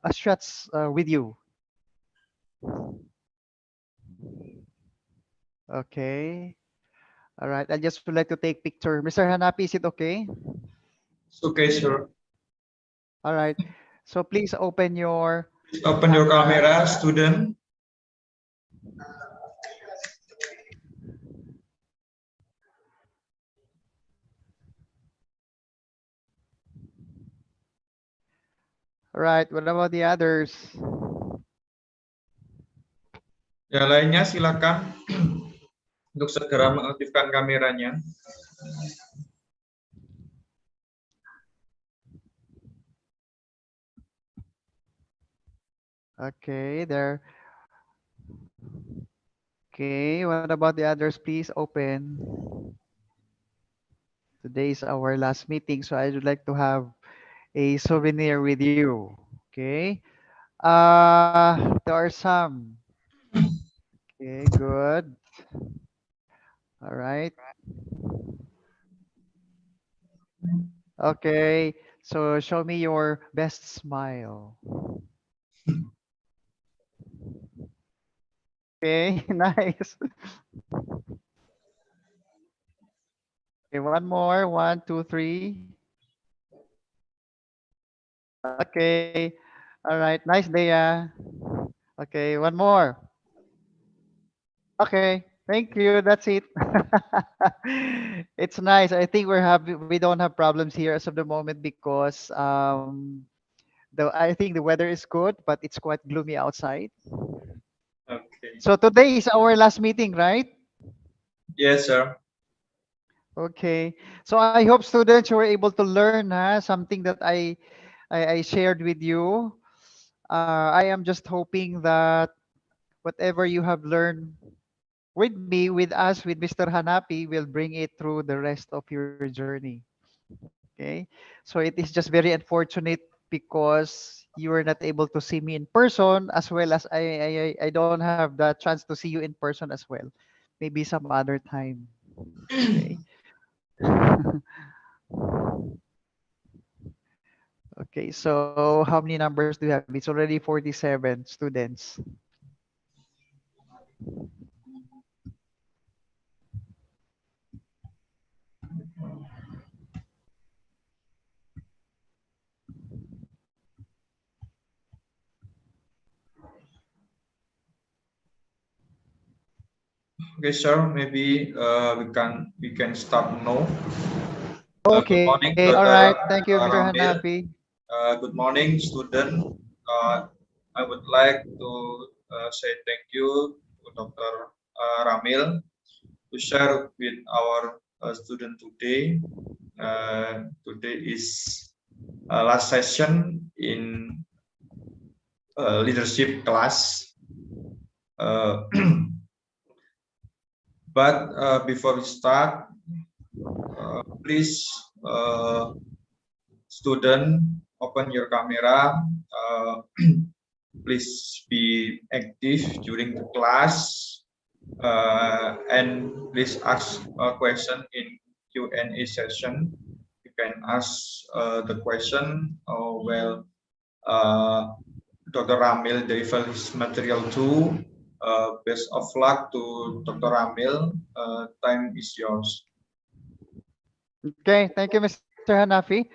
a shots with you. Okay. All right. I just would like to take picture. Mr. Hanapi, is it okay? It's okay, sir. All right. So please open your Please open your camera. camera, student. All right. What about the others? Yang lainnya silakan untuk segera mengaktifkan kameranya. Okay, there. Okay, what about the others? Please open. Today is our last meeting, so I would like to have a souvenir with you. Okay. There are some. Okay, good. All right. Okay. So show me your best smile. Okay, nice. Okay, one more. One, two, three. Okay. All right. Nice, Dea. Okay, one more. Okay. Thank you. That's it. It's nice. I think we don't have problems here as of the moment because I think the weather is good, but it's quite gloomy outside. Okay. So today is our last meeting, right? Yes, sir. Okay. So I hope students were able to learn something that I shared with you. I am just hoping that whatever you have learned with me, with us, with Mr. Hanapi, will bring it through the rest of your journey. Okay. So it is just very unfortunate because you were not able to see me in person as well as I don't have the chance to see you in person as well. Maybe some other time. Okay. Okay, so how many numbers do you have? It's already 47 students. Okay, sir. Maybe we can start now. Good Okay, morning, all right. Dr. Thank you, Mr. Ramil. Hanapi. Good morning, student. I would like to say thank you to Dr. Ramil to share with our student today. Today is last session in leadership class. Uh, but before we start, please, student, open your camera. Please be active during the class, and please ask a question in Q&A session. You can ask the question. Dr. Ramil deliver his material too. Best of luck to Dr. Ramil. Time is yours. Okay, thank you, Mr. Hanafi.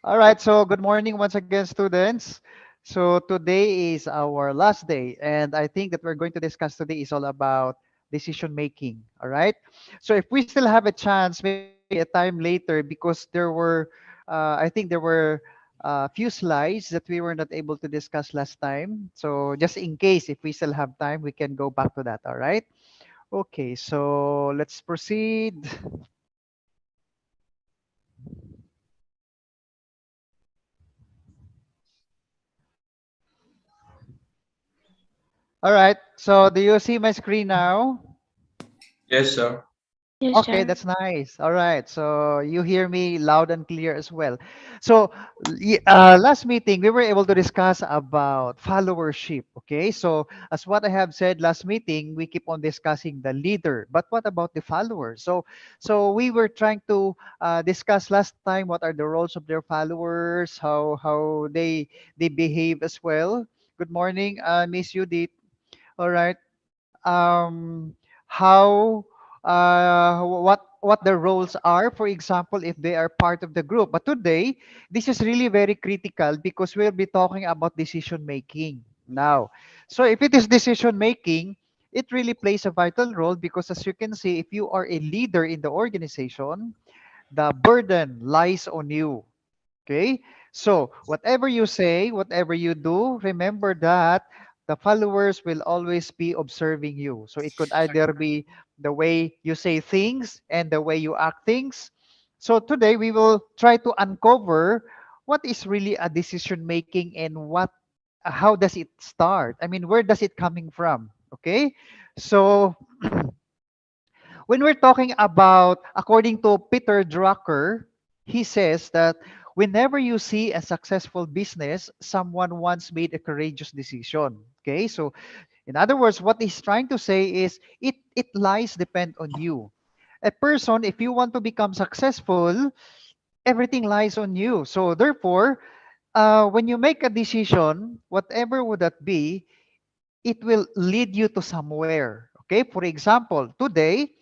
All right, so good morning once again, students. So today is our last day, and I think that we're going to discuss today is all about decision making. All right. So if we still have a chance, maybe a time later, because I think there were a few slides that we were not able to discuss last time. So just in case, if we still have time, we can go back to that. All right. Okay, so let's proceed. All right. So do you see my screen now? Yes, sir. Yes, Okay, sir. that's nice. All right. So you hear me loud and clear as well. So last meeting, we were able to discuss about followership. Okay. So as what I have said last meeting, we keep on discussing the leader. But what about the followers? So we were trying to discuss last time what are the roles of their followers, how they behave as well. Good morning, Miss Judith. All right. How what the roles are, for example, if they are part of the group. But today this is really very critical because we'll be talking about decision making now. So if it is decision making, it really plays a vital role because, as you can see, if you are a leader in the organization, the burden lies on you. Okay? So, whatever you say, whatever you do, remember that the followers will always be observing you. So, it could either be the way you say things and the way you act things. So, today we will try to uncover what is really a decision making and how does it start? I mean, where does it coming from? Okay? So, when we're talking about, according to Peter Drucker, he says that whenever you see a successful business, someone once made a courageous decision. Okay, so in other words, what he's trying to say is it lies depend on you. A person, if you want to become successful, everything lies on you. So therefore, when you make a decision, whatever would that be, it will lead you to somewhere. Okay, for example, today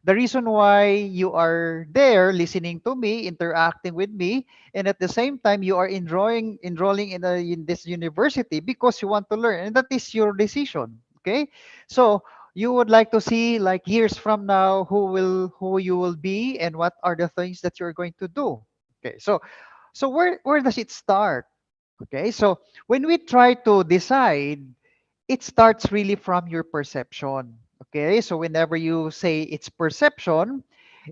the reason why you are there listening to me, interacting with me, and at the same time you are enrolling in this university because you want to learn, and that is your decision. Okay, so you would like to see like years from now who you will be and what are the things that you're going to do. Okay, so where does it start? Okay, so when we try to decide, it starts really from your perception. Okay, so whenever you say it's perception,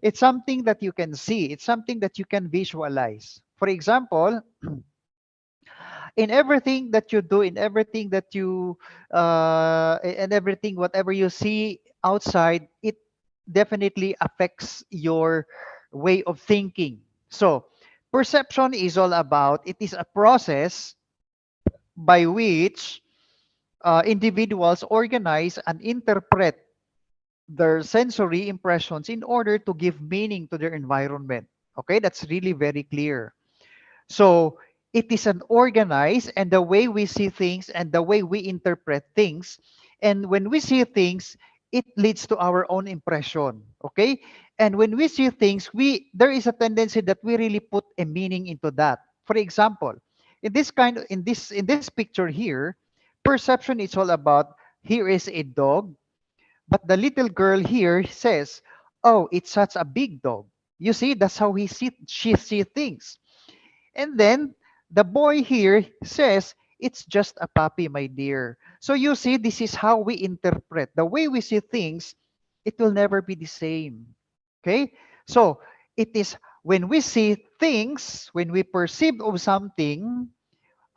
it's something that you can see, it's something that you can visualize. For example, in everything that you do, in everything that you, and everything, whatever you see outside, it definitely affects your way of thinking. So, perception is all about, it is a process by which individuals organize and interpret their sensory impressions in order to give meaning to their environment. Okay, that's really very clear. So it is an organized and the way we see things and the way we interpret things. And when we see things, it leads to our own impression. Okay. And when we see things, there is a tendency that we really put a meaning into that. For example, in this picture here, perception is all about here is a dog, but the little girl here says, "Oh, it's such a big dog." You see, that's how she see things. And then the boy here says, "It's just a puppy, my dear." So you see, this is how we interpret. The way we see things, it will never be the same. Okay? So it is when we see things, when we perceive of something,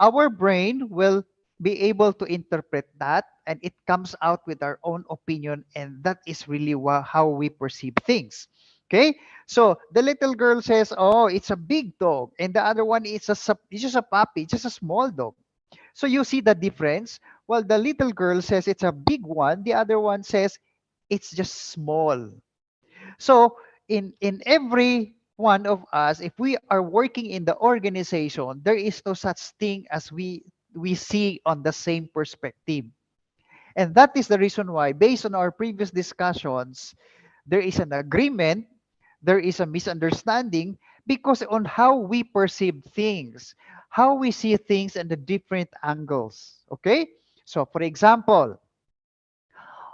our brain will be able to interpret that and it comes out with our own opinion, and that is really how we perceive things. Okay, so the little girl says, "Oh, it's a big dog," and the other one is it's just a puppy, just a small dog. So you see the difference. Well, the little girl says it's a big one, the other one says it's just small. So in every one of us, if we are working in the organization, there is no such thing as we see on the same perspective. And that is the reason why, based on our previous discussions, there is an agreement, there is a misunderstanding because on how we perceive things, how we see things and the different angles. Okay? So for example,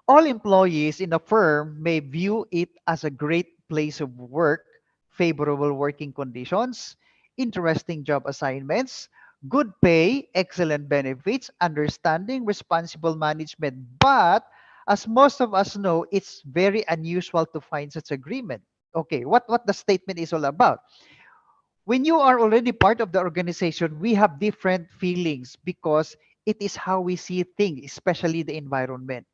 all employees in a firm may view it as a great place of work, favorable working conditions, interesting job assignments, good pay, excellent benefits, understanding, responsible management. But as most of us know, it's very unusual to find such agreement. Okay, what the statement is all about. When you are already part of the organization, we have different feelings because it is how we see things, especially the environment.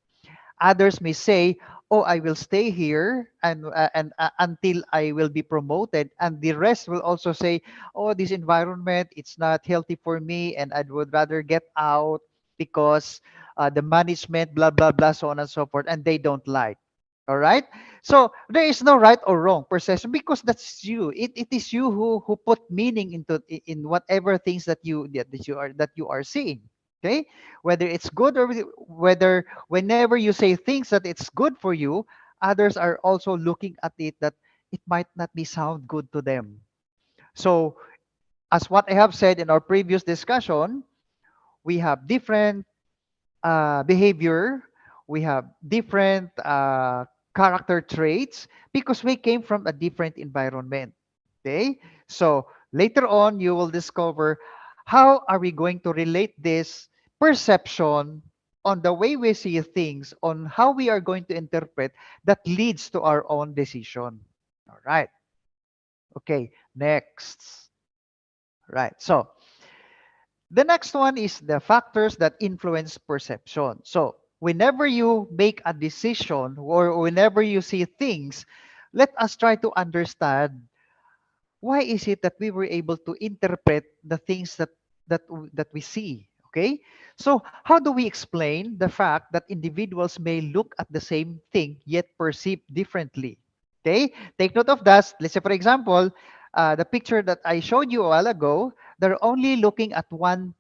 Others may say, "Oh, I will stay here and until I will be promoted." And the rest will also say, "Oh, this environment, it's not healthy for me, and I would rather get out because the management, blah blah blah, so on and so forth, and they don't like." All right. So there is no right or wrong perception because that's you. It is you who put meaning into in whatever things that you are seeing. Okay, whether it's good or whether whenever you say things that it's good for you, others are also looking at it that it might not be sound good to them. So as what I have said in our previous discussion, we have different behavior, we have different character traits because we came from a different environment. Okay, so later on you will discover how are we going to relate this perception on the way we see things, on how we are going to interpret that leads to our own decision. All right. Okay, next. Right. So the next one is the factors that influence perception. So, whenever you make a decision or whenever you see things, let us try to understand why is it that we were able to interpret the things that we see. Okay? So, how do we explain the fact that individuals may look at the same thing yet perceive differently? Okay? Take note of that. Let's say, for example, the picture that I showed you a while ago, they're only looking at one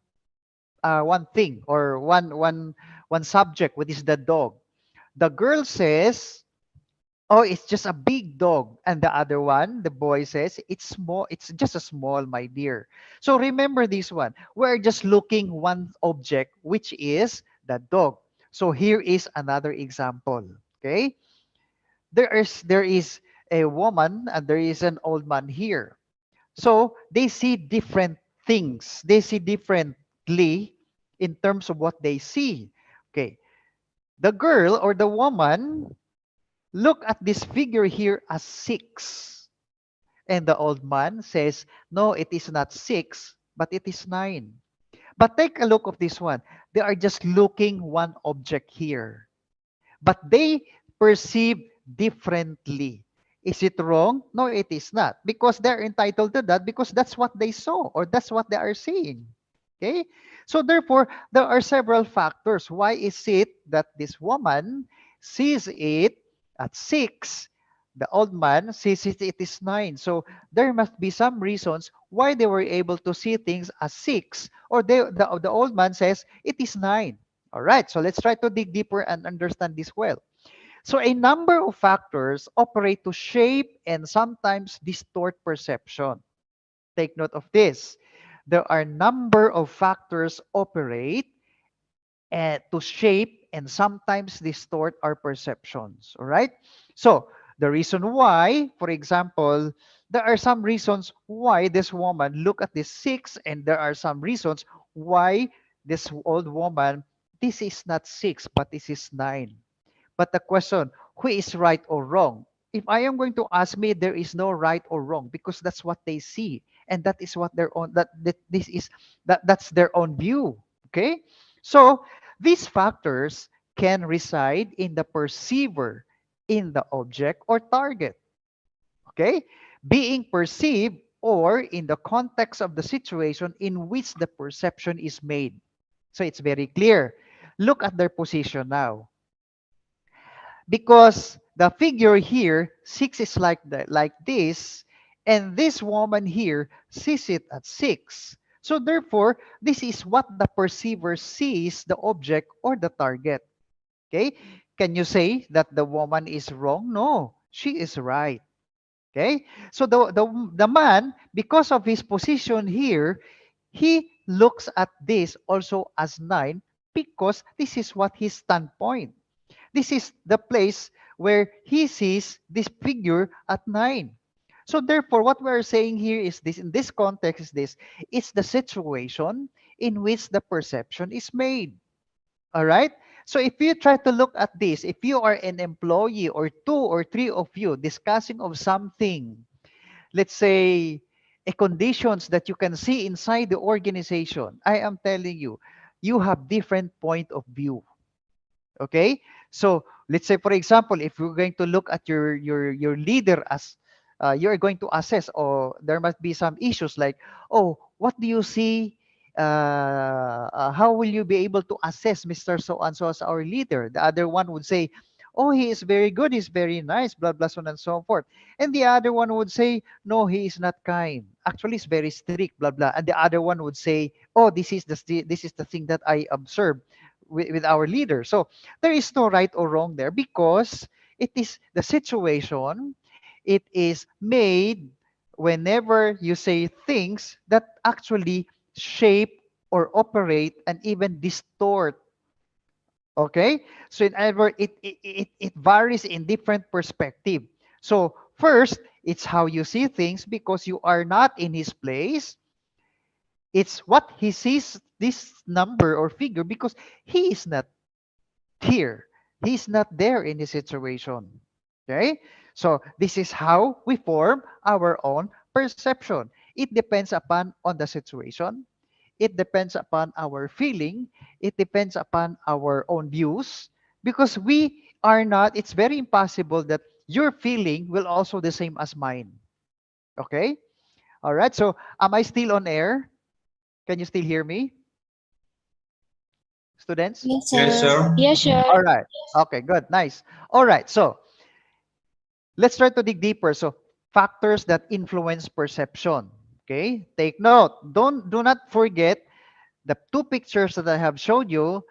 thing or one subject, which is the dog. The girl says, "Oh, it's just a big dog," and the other one, the boy says, "It's small. It's just a small, my dear." So remember this one. We're just looking one object, which is the dog. So here is another example. Okay, there is a woman and there is an old man here. So they see different things. They see differently in terms of what they see. Okay. The girl or the woman look at this figure here as six. And the old man says, "No, it is not six, but it is nine." But take a look of this one. They are just looking one object here, but they perceive differently. Is it wrong? No, it is not. Because they're entitled to that because that's what they saw or that's what they are seeing. Okay? So therefore, there are several factors. Why is it that this woman sees it at six? The old man sees it is nine. So there must be some reasons why they were able to see things as six, or the old man says it is nine. All right, so let's try to dig deeper and understand this well. So, a number of factors operate to shape and sometimes distort perception. Take note of this. There are number of factors operate to shape and sometimes distort our perceptions. All right. So, the reason why, for example, there are some reasons why this woman look at this six, and there are some reasons why this old woman, this is not six, but this is nine. But the question, who is right or wrong? If I am going to ask me, there is no right or wrong because that's what they see, and that is what their own that this is that's their own view. Okay, so these factors can reside in the perceiver, in the object or target. Okay, being perceived or in the context of the situation in which the perception is made. So it's very clear. Look at their position now, because the figure here, six is like this, and this woman here sees it at six. So therefore, this is what the perceiver sees, the object or the target. Okay, can you say that the woman is wrong? No, she is right. Okay, so the man, because of his position here, he looks at this also as nine because this is what his standpoint. This is the place where he sees this figure at nine. So therefore, what we're saying here is this, in this context is this, it's the situation in which the perception is made. All right? So if you try to look at this, if you are an employee or two or three of you discussing of something, let's say a conditions that you can see inside the organization, I am telling you, you have different point of view. Okay, So let's say, for example, if you're going to look at your leader as you're going to assess, or there must be some issues like, oh, what do you see? How will you be able to assess Mr. So and so as our leader? The other one would say, oh, he is very good, he's very nice, blah blah, so on and so forth. And the other one would say, no, he is not kind. Actually, he's very strict, blah blah. And the other one would say, oh, this is the thing that I observed with our leader. So there is no right or wrong there, because it is the situation. It is made whenever you say things that actually shape or operate and even distort. Okay, so in other words, it varies in different perspective. So first, it's how you see things because you are not in his place. It's what he sees this number or figure because he is not here. He's not there in the situation. Okay? So this is how we form our own perception. It depends upon on the situation. It depends upon our feeling. It depends upon our own views. Because we are not, it's very impossible that your feeling will also the same as mine. Okay? All right. So am I still on air? Can you still hear me, students? Yes, Yes, sir. sir. Yes, sir. All right. Okay, good. Nice. All right. So let's try to dig deeper. So, factors that influence perception. Okay, take note. Do not forget the two pictures that I have showed you.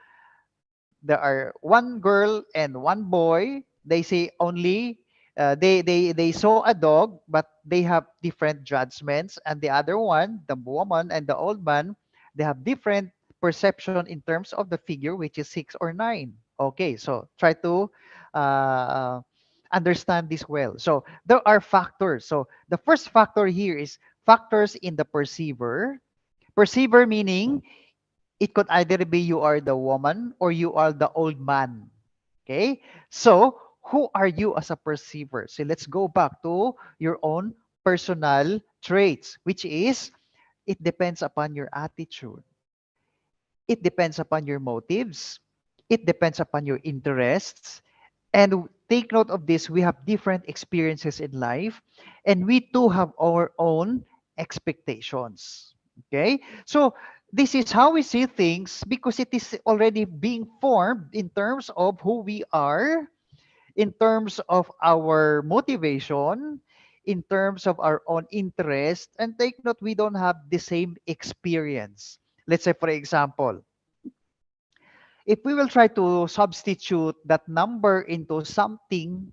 There are one girl and one boy. They say only they saw a dog, but they have different judgments. And the other one, the woman and the old man, they have different perception in terms of the figure, which is 6 or 9. Okay, so try to uh, understand this well. So there are factors. So the first factor here is factors in the perceiver. Perceiver meaning it could either be you are the woman or you are the old man. Okay? So, who are you as a perceiver? So, let's go back to your own personal traits, which is it depends upon your attitude, it depends upon your motives, it depends upon your interests. And take note of this, we have different experiences in life, and we too have our own expectations. Okay? So, this is how we see things because it is already being formed in terms of who we are, in terms of our motivation, in terms of our own interest. And take note, we don't have the same experience. Let's say, for example, if we will try to substitute that number into something,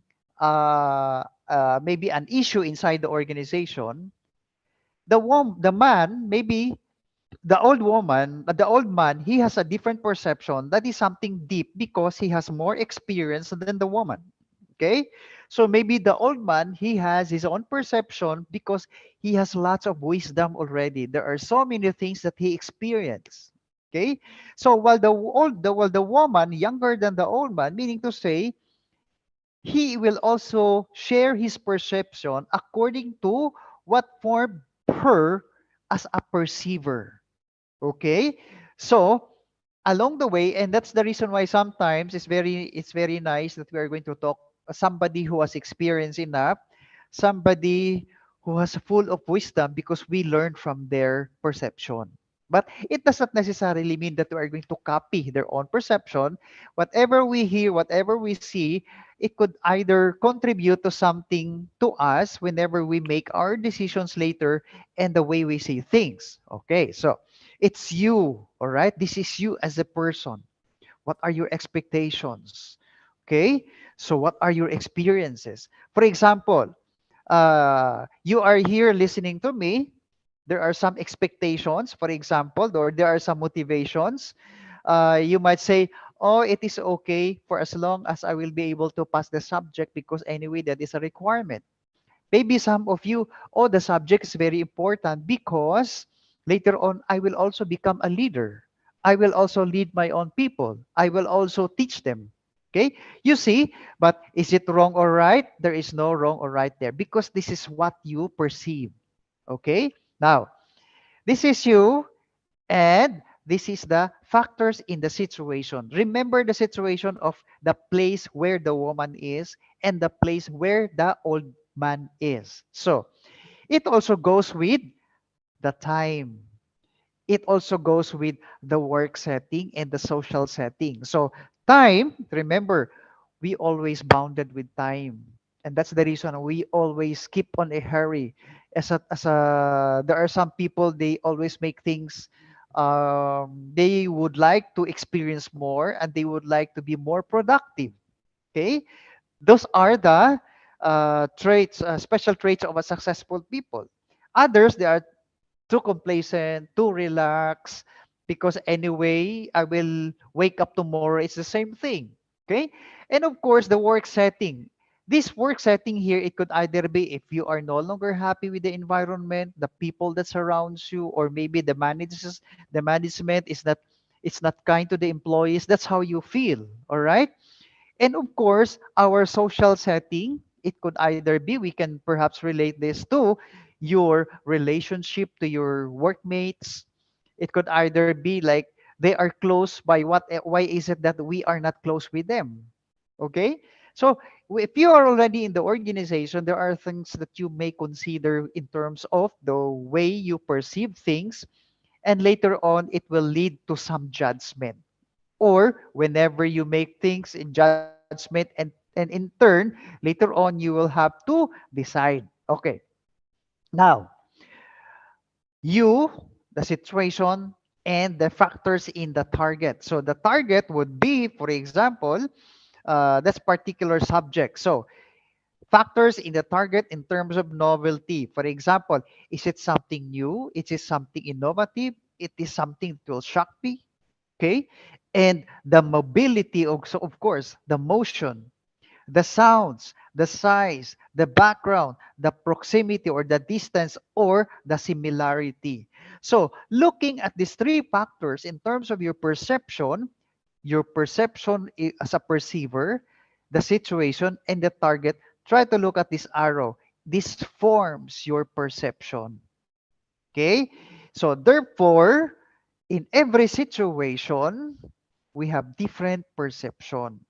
maybe an issue inside the organization, the man, maybe the old man, he has a different perception. That is something deep because he has more experience than the woman. Okay, so maybe the old man, he has his own perception because he has lots of wisdom already. There are so many things that he experienced. Okay, so while the woman younger than the old man, meaning to say he will also share his perception according to what formed her as a perceiver. Okay, so along the way, and that's the reason why sometimes it's very nice that we are going to talk somebody who has experience enough, somebody who has full of wisdom because we learn from their perception. But it does not necessarily mean that we are going to copy their own perception. Whatever we hear, whatever we see, it could either contribute to something to us whenever we make our decisions later and the way we see things. Okay, so it's you, all right? This is you as a person. What are your expectations? Okay, so what are your experiences? For example, you are here listening to me. There are some expectations, for example, or there are some motivations. You might say, oh, it is okay for as long as I will be able to pass the subject because anyway, that is a requirement. Maybe some of you, oh, the subject is very important because later on I will also become a leader. I will also lead my own people. I will also teach them. Okay? You see, but is it wrong or right? There is no wrong or right there because this is what you perceive. Okay? Now, this is you, and This is the factors in the situation. Remember the situation of the place where the woman is and the place where the old man is. So it also goes with the time. It also goes with the work setting and the social setting. So time, remember, we always bounded with time. And that's the reason we always keep on a hurry. There are some people, they always make things, they would like to experience more and they would like to be more productive. Okay. Those are the traits, special traits of a successful people. Others, they are too complacent, too relaxed, because anyway, I will wake up tomorrow. It's the same thing. Okay. And of course, the work setting. This work setting here, it could either be if you are no longer happy with the environment, the people that surrounds you, or maybe the management is not, it's not kind to the employees. That's how you feel. All right. And of course, our social setting, it could either be, we can perhaps relate this to your relationship to your workmates. It could either be like they are close by what, why is it that we are not close with them? Okay? So if you are already in the organization, there are things that you may consider in terms of the way you perceive things, and later on, it will lead to some judgment, or whenever you make things in judgment, and in turn later on you will have to decide. Okay, now you, the situation, and the factors in the target. So the target would be, for example, that's particular subject. So factors in the target in terms of novelty, for example, is it something new, is it something innovative, it is something that will shock me. Okay, and the mobility, also of course the motion, the sounds, the size, the background, the proximity or the distance, or the similarity. So looking at these three factors in terms of your perception as a perceiver, the situation, and the target, try to look at this arrow. This forms your perception. Okay? So therefore, in every situation, we have different perception.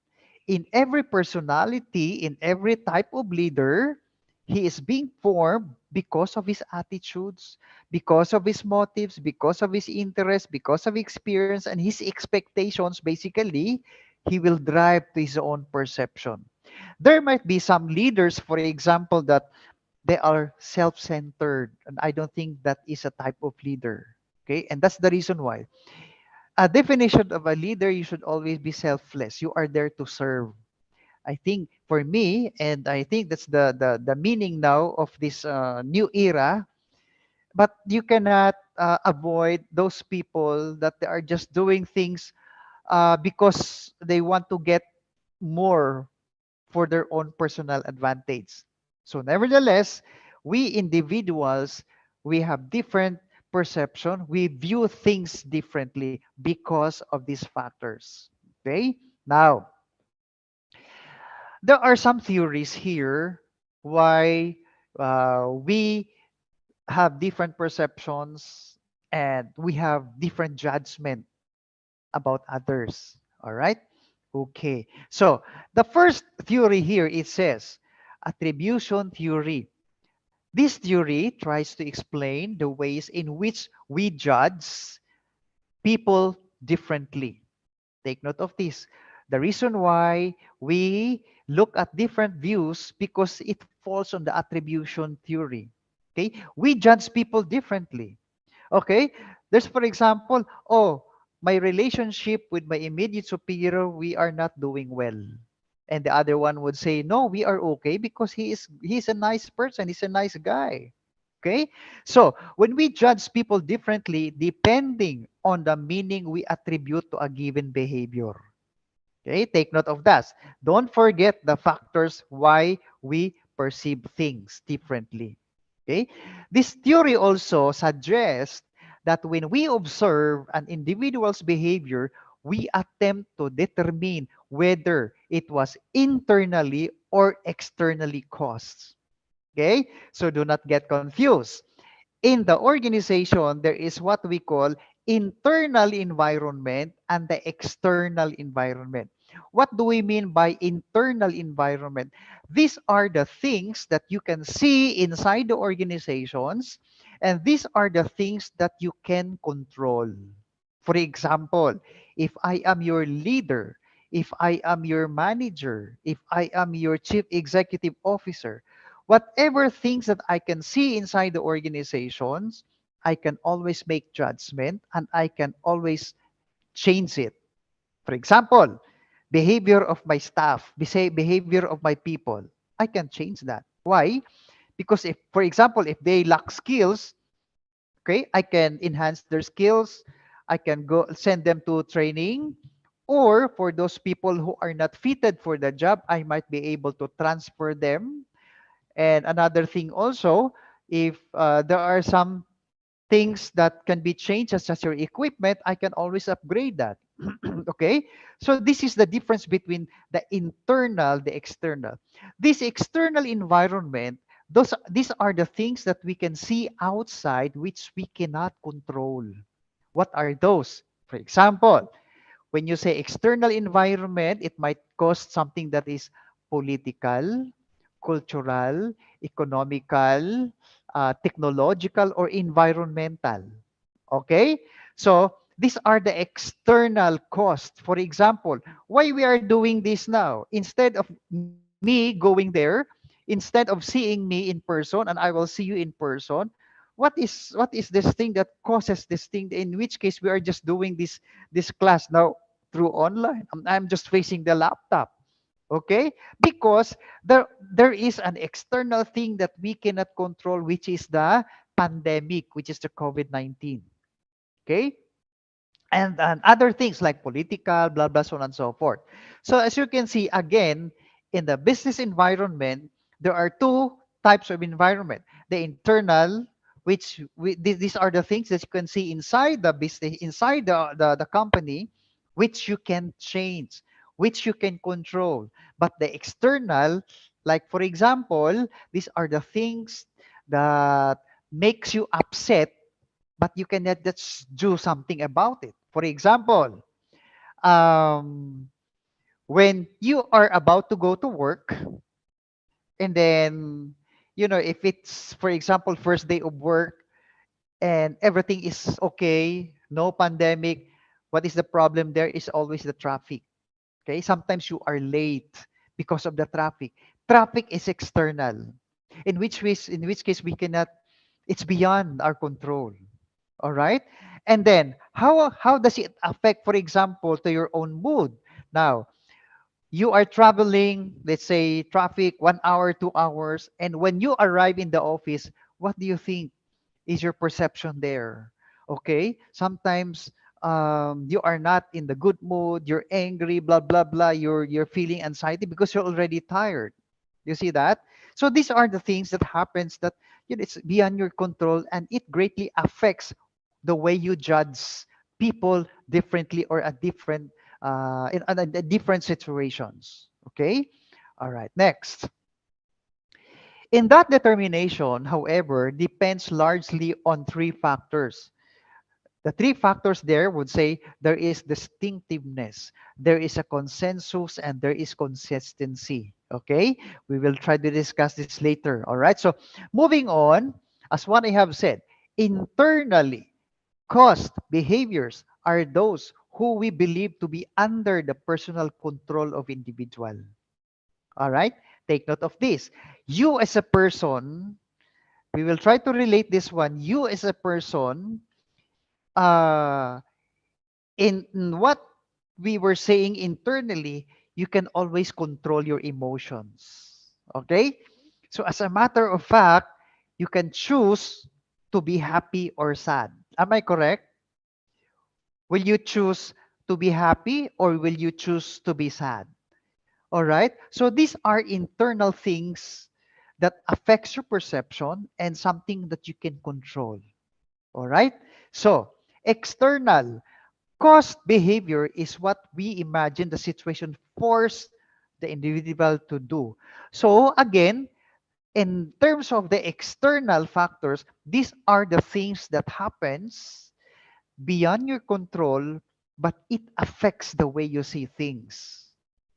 In every personality, in every type of leader, he is being formed because of his attitudes, because of his motives, because of his interests, because of experience and his expectations. Basically, he will drive to his own perception. There might be some leaders, for example, that they are self-centered, and I don't think that is a type of leader. Okay, and that's the reason why a definition of a leader, you should always be selfless. You are there to serve. I think for me, and I think that's the meaning now of this new era. But you cannot avoid those people that they are just doing things because they want to get more for their own personal advantage. So, nevertheless, we individuals, we have different perception. We view things differently because of these factors. Okay? Now, there are some theories here why we have different perceptions and we have different judgment about others. All right? Okay. So the first theory here, it says attribution theory. This theory tries to explain the ways in which we judge people differently. Take note of this. The reason why we look at different views because it falls on the attribution theory. Okay? We judge people differently. Okay? There's, for example, oh, my relationship with my immediate superior, we are not doing well. And the other one would say, no, we are okay because he's a nice person, he's a nice guy. Okay? So when we judge people differently, depending on the meaning we attribute to a given behavior. Okay, take note of that. Don't forget the factors why we perceive things differently. Okay, this theory also suggests that when we observe an individual's behavior, we attempt to determine whether it was internally or externally caused. Okay, so do not get confused. In the organization, there is what we call internal environment and the external environment. What do we mean by internal environment? These are the things that you can see inside the organizations, and these are the things that you can control. For example, if I am your leader, if I am your manager, if I am your chief executive officer, whatever things that I can see inside the organizations, I can always make judgment and I can always change it. For example, behavior of my staff, behavior of my people, I can change that. Why? Because if, for example, if they lack skills, okay, I can enhance their skills. I can go send them to training. Or for those people who are not fitted for the job, I might be able to transfer them. And another thing also, if there are some things that can be changed, such as your equipment, I can always upgrade that. Okay? So this is the difference between the internal, the external. This external environment, these are the things that we can see outside which we cannot control. What are those? For example, when you say external environment, it might cause something that is political, cultural, economical, technological, or environmental. Okay? So these are the external costs. For example, why we are doing this now? Instead of me going there, instead of seeing me in person and I will see you in person, what is this thing that causes this thing? In which case we are just doing this class now through online. I'm just facing the laptop. Okay? Because there is an external thing that we cannot control, which is the pandemic, which is the COVID-19. Okay? And other things like political, blah, blah, so on and so forth. So as you can see, again, in the business environment, there are two types of environment. The internal, these are the things that you can see inside the business, inside the company, which you can change, which you can control. But the external, like for example, these are the things that makes you upset, but you cannot just do something about it. For example, um, when you are about to go to work, and then, if it's, for example, first day of work and everything is okay, no pandemic, what is the problem? There is always the traffic. Okay, sometimes you are late because of the traffic. Traffic is external, in which case we cannot. It's beyond our control. All right. And then how does it affect, for example, to your own mood? Now, you are traveling, let's say traffic 1 hour, 2 hours, and when you arrive in the office, what do you think is your perception there? Okay. Sometimes you are not in the good mood, you're angry, blah, blah, blah. You're feeling anxiety because you're already tired. You see that? So these are the things that happens that, it's beyond your control, and it greatly affects the way you judge people differently or at different in different situations. Okay. All right. Next. In that determination, however, depends largely on three factors. The three factors there would say there is distinctiveness, there is a consensus, and there is consistency. Okay, we will try to discuss this later. All right, so moving on, as what I have said, internally, cost behaviors are those who we believe to be under the personal control of individual. All right, take note of this. You as a person, we will try to relate this one. You as a person, uh, in what we were saying internally, you can always control your emotions. Okay? So, as a matter of fact, you can choose to be happy or sad. Am I correct? Will you choose to be happy or will you choose to be sad? All right? So, these are internal things that affects your perception and something that you can control. All right? So, external. Caused behavior is what we imagine the situation forced the individual to do. So again, in terms of the external factors, these are the things that happens beyond your control, but it affects the way you see things.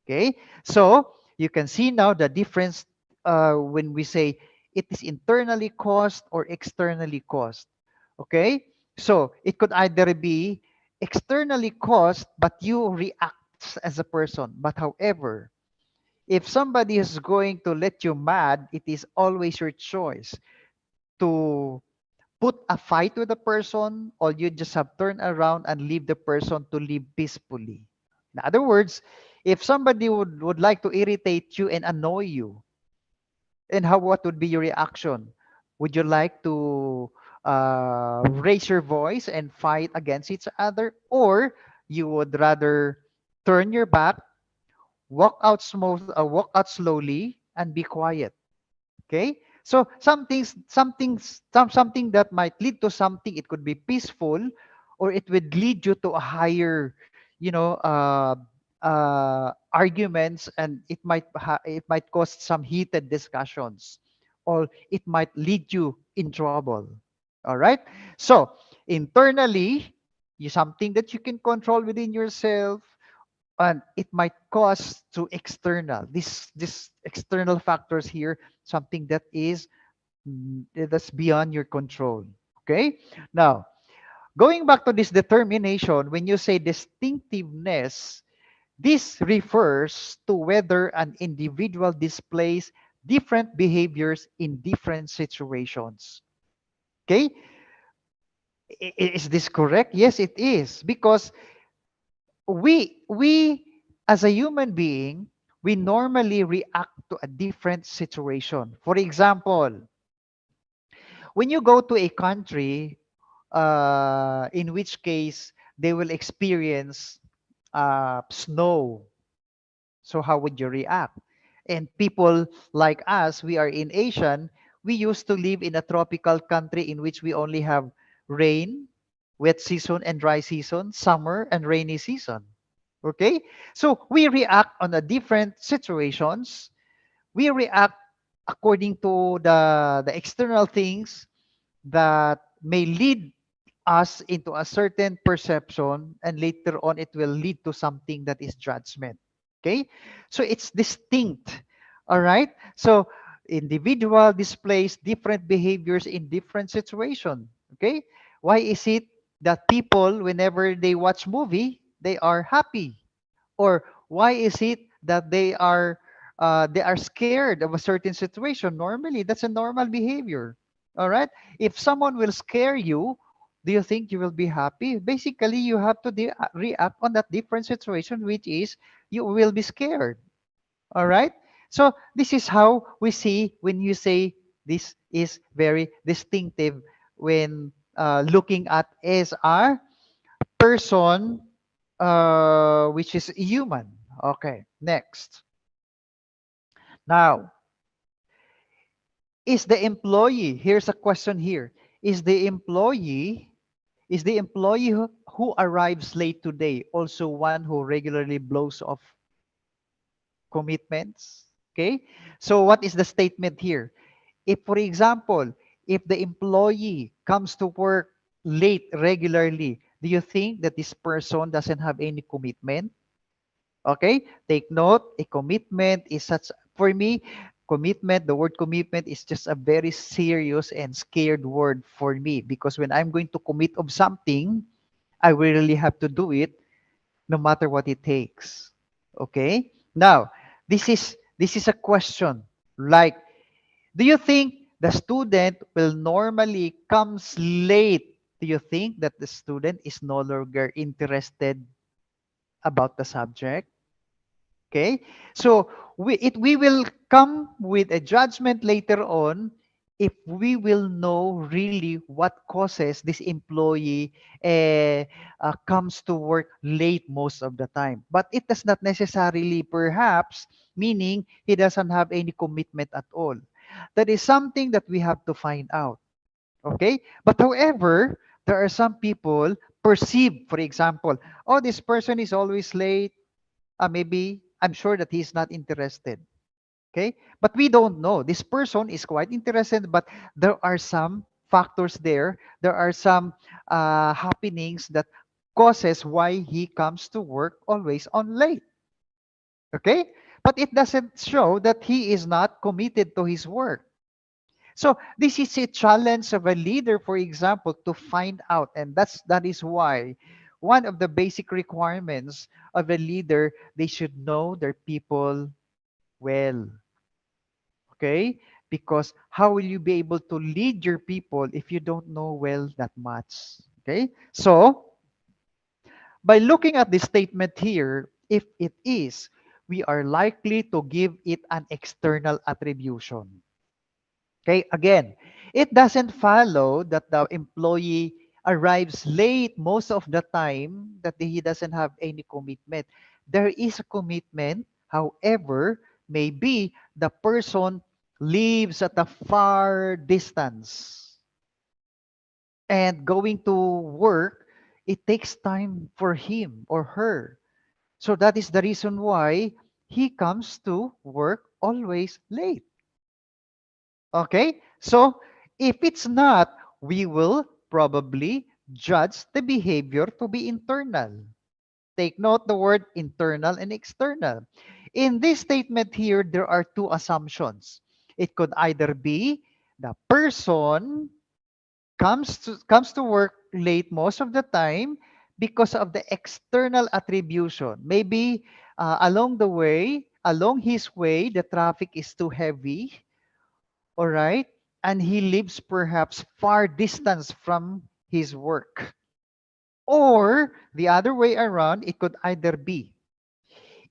Okay, so you can see now the difference when we say it is internally caused or externally caused. Okay, so it could either be externally caused, but you react as a person. But however, if somebody is going to let you mad, it is always your choice to put a fight with the person, or you just have turn around and leave the person to live peacefully. In other words, if somebody would like to irritate you and annoy you, and how what would be your reaction? Would you like to raise your voice and fight against each other, or you would rather turn your back, walk out slowly, and be quiet? Okay, so something that might lead to something, it could be peaceful, or it would lead you to a higher, you know uh, arguments, and it might cause some heated discussions, or it might lead you in trouble. All right, so internally, something that you can control within yourself, and it might cause to external, this external factors here, something that is that's beyond your control. Okay, now going back to this determination, when you say distinctiveness, this refers to whether an individual displays different behaviors in different situations. Okay, is this correct? Yes, it is, because we as a human being, we normally react to a different situation. For example, when you go to a country, in which case they will experience snow, so how would you react? And people like us, we are in Asian, we used to live in a tropical country in which we only have rain, wet season and dry season, summer and rainy season. Okay, so we react on a different situations. We react according to the external things that may lead us into a certain perception, and later on it will lead to something that is judgment. Okay, so it's distinct. All right, so individual displays different behaviors in different situation. Okay, why is it that people, whenever they watch movie, they are happy, or why is it that they are scared of a certain situation? Normally that's a normal behavior. All right, if someone will scare you, do you think you will be happy? Basically, you have to react on that different situation, which is you will be scared. All right, so this is how we see when you say this is very distinctive when looking at SR person, which is human. Okay, next. Now, is the employee, here's a question here. Is the employee, who arrives late today also one who regularly blows off commitments? Okay, so what is the statement here? If, for example, if the employee comes to work late regularly, do you think that this person doesn't have any commitment? Okay, take note, a commitment is such, for me, commitment, the word commitment is just a very serious and scared word for me, because when I'm going to commit of something, I will really have to do it no matter what it takes. Okay? Now, this is a question like, do you think the student will normally comes late? Do you think that the student is no longer interested about the subject? Okay, so we will come with a judgment later on if we will know really what causes this employee comes to work late most of the time. But it does not necessarily, perhaps, meaning he doesn't have any commitment at all. That is something that we have to find out. Okay, but however, there are some people perceive, for example, oh, this person is always late. Maybe I'm sure that he's not interested. Okay, but we don't know. This person is quite interested, but there are some factors there. There are some happenings that causes why he comes to work always on late. Okay? But it doesn't show that he is not committed to his work. So this is a challenge of a leader, for example, to find out, and that is why one of the basic requirements of a leader, they should know their people well. Okay? Because how will you be able to lead your people if you don't know well that much? Okay? So by looking at this statement here, if it is, we are likely to give it an external attribution. Okay, again, it doesn't follow that the employee arrives late most of the time, that he doesn't have any commitment. There is a commitment, however, maybe the person lives at a far distance and going to work, it takes time for him or her. So that is the reason why he comes to work always late. Okay? So, if it's not, we will probably judge the behavior to be internal. Take note the word internal and external. In this statement here, there are two assumptions. It could either be the person comes to work late most of the time because of the external attribution. Maybe along his way, the traffic is too heavy, all right? And he lives perhaps far distance from his work. Or the other way around, it could either be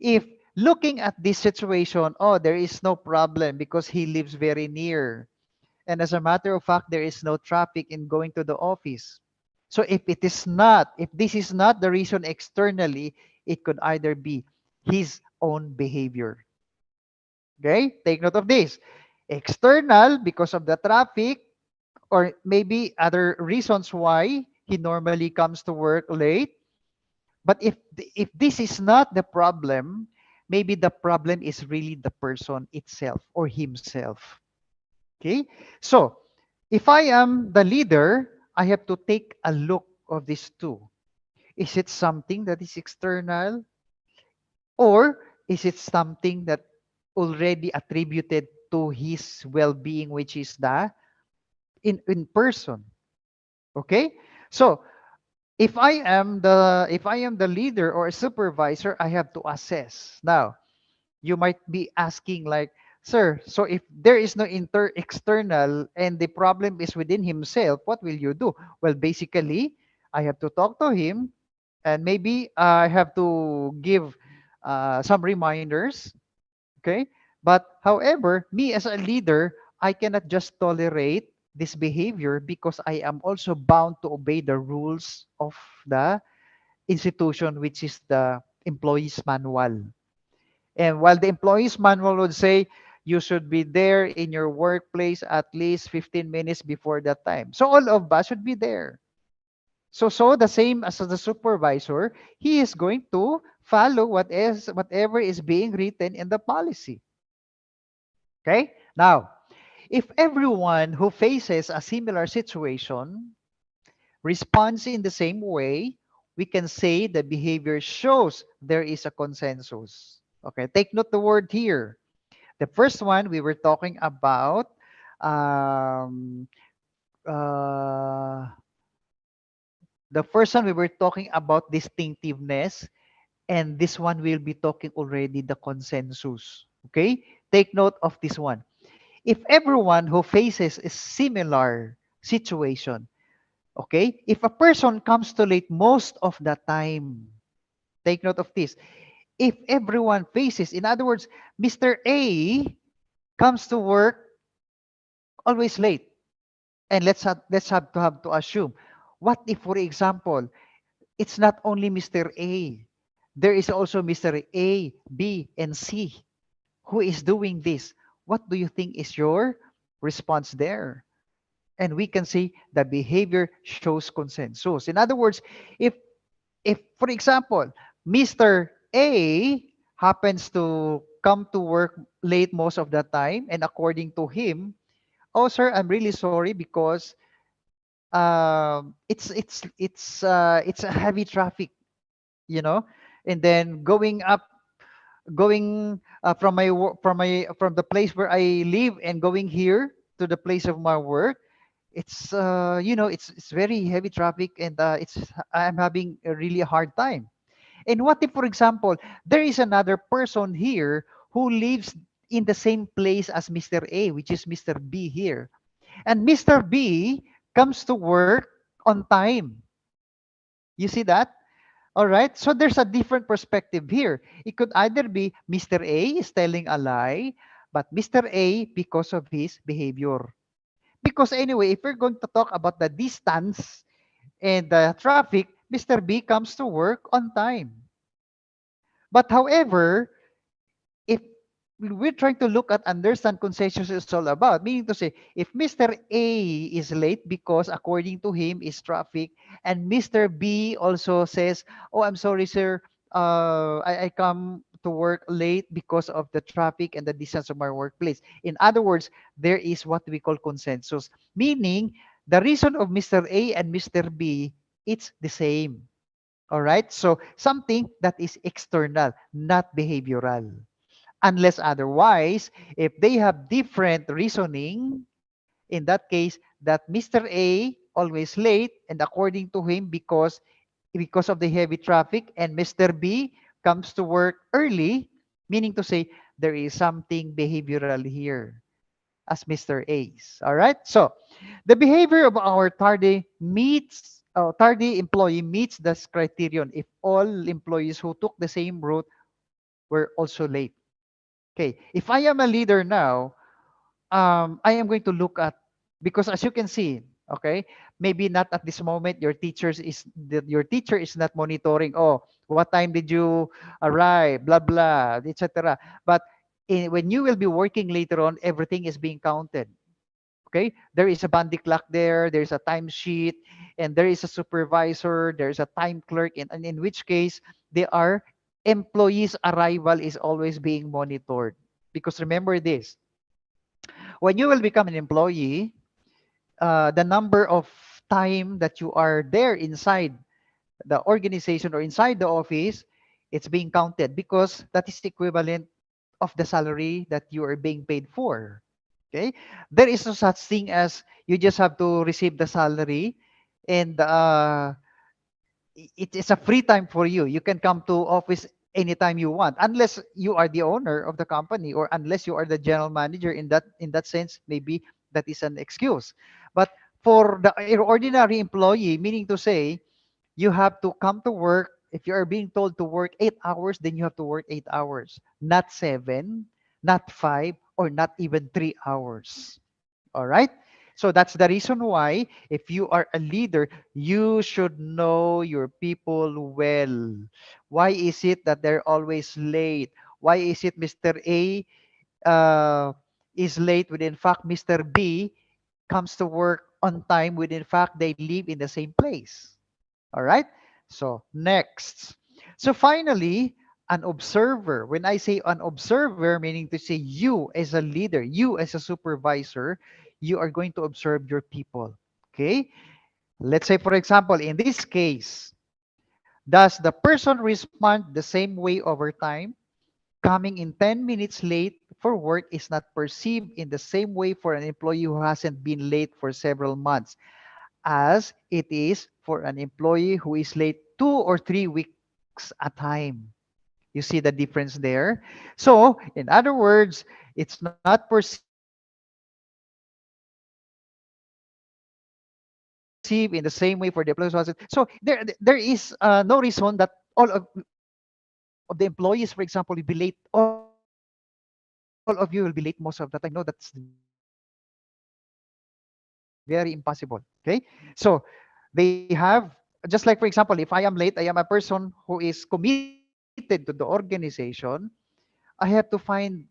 if looking at this situation, oh, there is no problem because he lives very near. And as a matter of fact, there is no traffic in going to the office. So if this is not the reason externally, it could either be his own behavior. Okay? Take note of this. External, because of the traffic, or maybe other reasons why he normally comes to work late. But if this is not the problem, maybe the problem is really the person itself or himself. Okay? So, if I am the leader, I have to take a look of these two. Is it something that is external, or is it something that already attributed to his well-being, which is the in person? Okay? So, if I am the leader or a supervisor, I have to assess. Now, you might be asking like, sir, so if there is no external and the problem is within himself, what will you do? Well, basically, I have to talk to him, and maybe I have to give some reminders. Okay, but however, me as a leader, I cannot just tolerate this behavior because I am also bound to obey the rules of the institution, which is the employees manual. And while the employees manual would say you should be there in your workplace at least 15 minutes before that time. So all of us should be there. So the same as the supervisor, he is going to follow whatever is being written in the policy. Okay? Now, if everyone who faces a similar situation responds in the same way, we can say the behavior shows there is a consensus. Okay, take note the word here. The first one we were talking about um, uh, the first one we were talking about distinctiveness, and this one will be talking already the consensus. Okay, take note of this one. If everyone who faces a similar situation, okay, if a person comes too late most of the time, take note of this. If everyone faces, in other words, Mr. A comes to work always late, and let's have to assume, what if, for example, it's not only Mr. A, there is also Mr. A, B, and C who is doing this? What do you think is your response there? And we can see the behavior shows consensus. In other words, if for example, Mr. A happens to come to work late most of the time, and according to him, oh sir, I'm really sorry because it's a heavy traffic, you know, and then going from the place where I live and going here to the place of my work. It's it's very heavy traffic, and it's I'm having a really hard time. And what if, for example, there is another person here who lives in the same place as Mr. A, which is Mr. B here, and Mr. B comes to work on time. You see that? All right. So there's a different perspective here. It could either be Mr. A is telling a lie, but Mr. A because of his behavior. Because anyway, if we're going to talk about the distance and the traffic, Mr. B comes to work on time. But however, if we're trying to look at understand consensus is all about, meaning to say, if Mr. A is late because according to him is traffic, and Mr. B also says, "Oh, I'm sorry, sir. I come to work late because of the traffic and the distance of my workplace." In other words, there is what we call consensus, meaning the reason of Mr. A and Mr. B, it's the same. All right. So something that is external, not behavioral, unless otherwise, if they have different reasoning, in that case, that Mr. A always late, and according to him, because of the heavy traffic, and Mr. B comes to work early, meaning to say there is something behavioral here as Mr. A's. All right. So the behavior of our tardy employee meets this criterion if all employees who took the same route were also late. Okay, if I am a leader now, I am going to look at, because as you can see, okay, maybe not at this moment. Your teacher is not monitoring. Oh, what time did you arrive? Blah blah, etc. But when you will be working later on, everything is being counted. Okay, there is a bandy clock there. There's a timesheet, and there is a supervisor. There's a time clerk, and in which case they are employees' arrival is always being monitored. Because remember this, when you will become an employee, the number of time that you are there inside the organization or inside the office, it's being counted because that is equivalent of the salary that you are being paid for. Okay, there is no such thing as you just have to receive the salary, and it is a free time for you. You can come to office anytime you want, unless you are the owner of the company or unless you are the general manager. In that sense, maybe that is an excuse. But for the ordinary employee, meaning to say, you have to come to work. If you are being told to work 8 hours, then you have to work 8 hours, not seven, not five, or not even 3 hours. All right. So that's the reason why, if you are a leader, you should know your people well. Why is it that they're always late? Why is it Mr. A uh, is late when in fact Mr. B comes to work on time when in fact they live in the same place? All right. So next. So finally, an observer. When I say an observer, meaning to say you as a leader, you as a supervisor, you are going to observe your people. Okay. Let's say, for example, in this case, does the person respond the same way over time? Coming in 10 minutes late for work is not perceived in the same way for an employee who hasn't been late for several months as it is for an employee who is late 2 or 3 weeks at time. You see the difference there? So, in other words, it's not perceived in the same way for the employees who hasn't been late for several months as it is perceived in the same way for the employees who hasn't. So, there is no reason that all of the employees, for example, will be late. All of you will be late most of the time. No, that's very impossible. Okay? So, they have, just like, for example, if I am late, I am a person who is committed to the organization. I have to find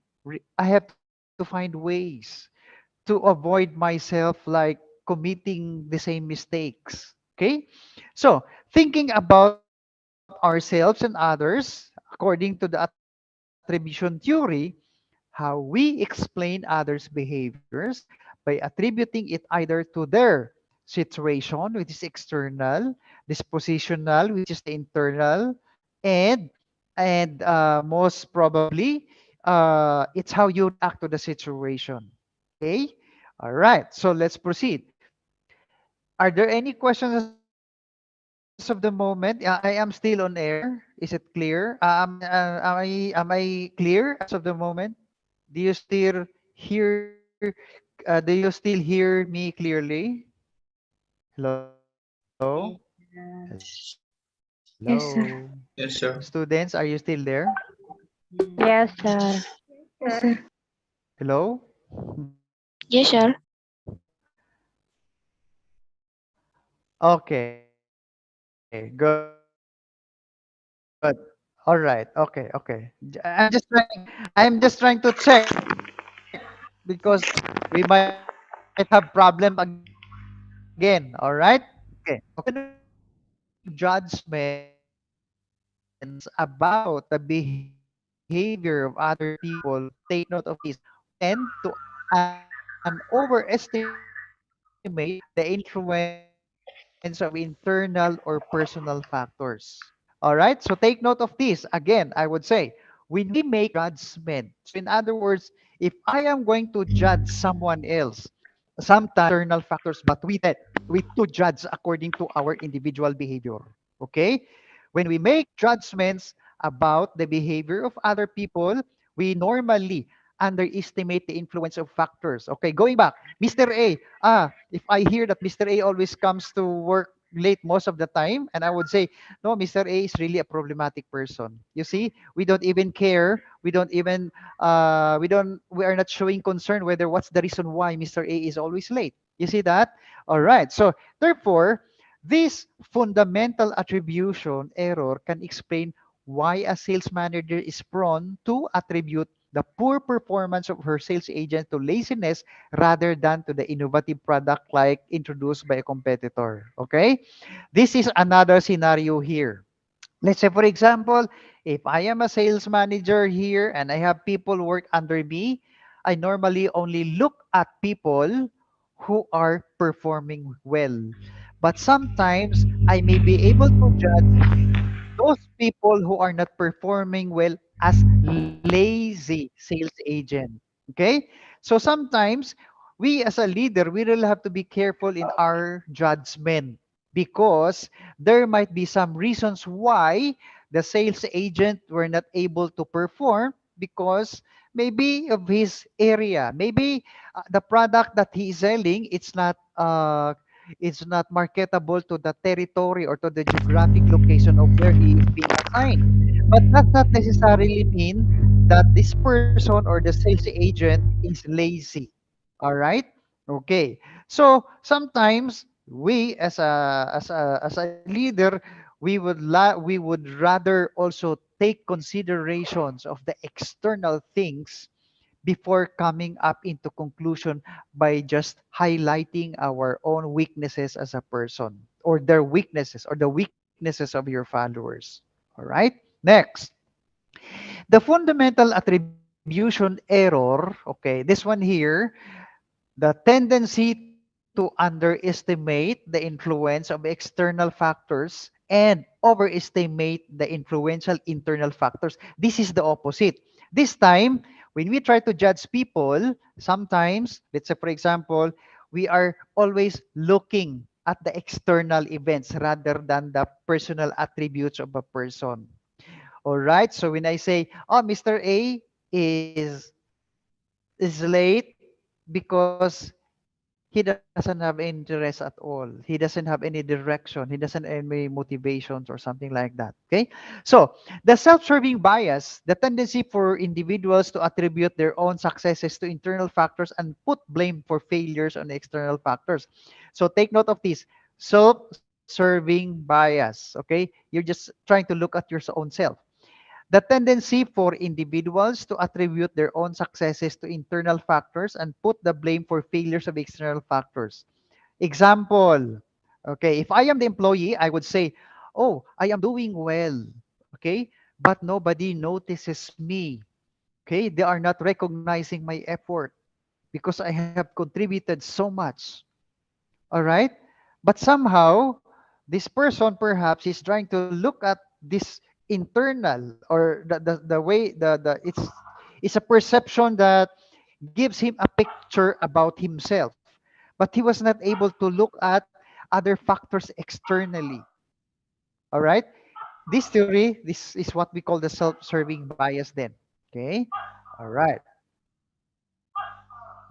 I have to find ways to avoid myself like committing the same mistakes. Okay? So, thinking about ourselves and others, according to the attribution theory, how we explain others' behaviors by attributing it either to their specific behavior or to the situation, which is external, dispositional, which is the internal, and most probably, it's how you react to the situation. Okay. All right. So let's proceed. Are there any questions as of the moment? I am still on air. Is it clear? Am I clear as of the moment? Do you still hear? Do you still hear me clearly? Hello, Yes, hello, Yes, sir. Yes, students. Are sir. you still there? yes, Yes, sir. yes, sir. Hello. Yes, sir. Okay, good. All right. Okay. I'm just trying to check because we might have problem again. All right. Okay. Okay. So when we make judgments about the behavior of other people, take note of this. We tend to overestimate the influence of internal or personal factors. All right, so take note of this. All right, so take note of this. Again, I would say, when we make judgment, so in other words, if I am going to judge someone else, sometimes we tend to judge according to our individual behavior. Okay? When we make judgments about the behavior of other people, we normally underestimate the influence of factors. Okay, going back, Mr. A. If I hear that Mr. A always comes to work late most of the time, and I would say, no, Mr. A is really a problematic person. You see, we don't even care. We are not showing concern whether what's the reason why Mr. A is always late. You see that? All right. So, therefore, this fundamental attribution error can explain why a sales manager is prone to attribute the poor performance of her sales agent to laziness rather than to the innovative product like introduced by a competitor. Okay? This is another scenario here. Let's say, for example, if I am a sales manager here and I have people work under me, I normally only look at people who are performing well. But sometimes I may be able to judge those people who are not performing well as lazy sales agent. Okay? So sometimes we as a leader, we really have to be careful in our judgment because there might be some reasons why the sales agent were not able to perform because maybe of his area, maybe the product that he is selling, it's not marketable to the territory or to the geographic location of where he is being assigned. But that not necessarily mean that this person or the sales agent is lazy. All right? Okay. So sometimes we as a leader, we would rather also take considerations of the external things before coming up into conclusion by just highlighting our own weaknesses as a person or their weaknesses or the weaknesses of your followers. All right? Next, the fundamental attribution error, okay, this one here, the tendency to underestimate the influence of external factors and overestimate the influential internal factors. This is the opposite. This time, when we try to judge people, sometimes, let's say, for example, we are always looking at the external events rather than the personal attributes of a person. All right. So when I say, oh, Mr. A is late because he doesn't have any interest at all. He doesn't have any direction. He doesn't have any motivations or something like that. Okay. So the self-serving bias, the tendency for individuals to attribute their own successes to internal factors and put blame for failures on external factors. So take note of this self-serving bias. Okay. You're just trying to look at your own self. The tendency for individuals to attribute their own successes to internal factors and put the blame for failures of external factors. Example, okay, if I am the employee, I would say, oh, I am doing well, okay, but nobody notices me, okay? They are not recognizing my effort because I have contributed so much, all right? But somehow, this person perhaps is trying to look at this internal, or the way it's a perception that gives him a picture about himself, but he was not able to look at other factors externally. All right. This theory, this is what we call the self-serving bias then. Okay. All right.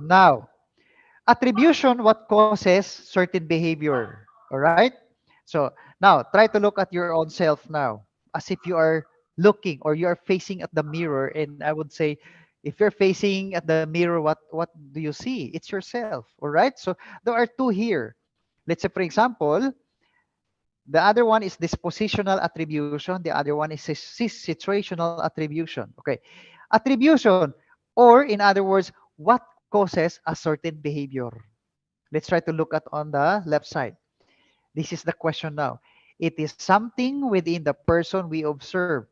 Now, attribution, what causes certain behavior. All right. So now try to look at your own self now, as if you are looking or you are facing at the mirror. And I would say, if you're facing at the mirror, what do you see? It's yourself. All right. So there are two here. Let's say, for example, the other one is dispositional attribution. The other one is situational attribution. Okay. Attribution, or in other words, what causes a certain behavior. Let's try to look at on the left side. This is the question now. It is something within the person we observe.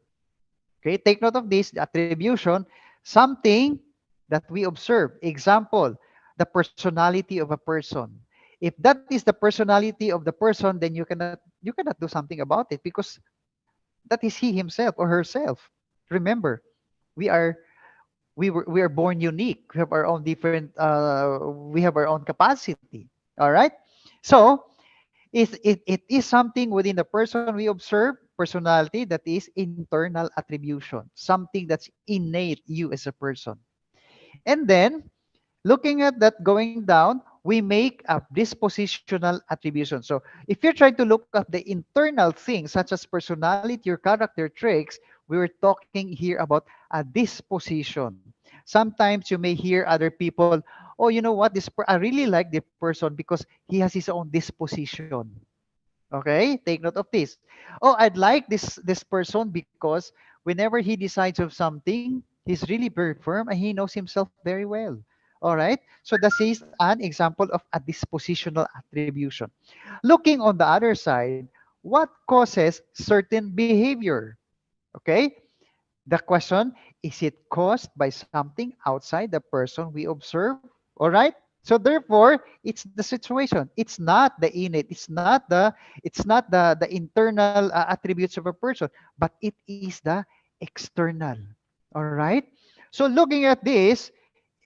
Okay, take note of this, the attribution, something that we observe. Example, the personality of a person. If that is the personality of the person, then you cannot do something about it, because that is he himself or herself. Remember, we are we are born unique. We have our own different we have our own capacity. All right. So it is something within the person we observe, personality, that is internal attribution, something that's innate you as a person. And then, looking at that going down, we make a dispositional attribution. So if you're trying to look at the internal things such as personality or character traits, we were talking here about a disposition. Sometimes you may hear other people, oh, you know what, I really like this person because he has his own disposition. Okay, take note of this. Oh, I'd like this person because whenever he decides of something, he's really very firm and he knows himself very well. All right, so this is an example of a dispositional attribution. Looking on the other side, what causes certain behavior? Okay, the question, is it caused by something outside the person we observe? All right. So therefore, it's the situation. It's not the innate. It's not the internal attributes of a person, but it is the external. All right. So looking at this,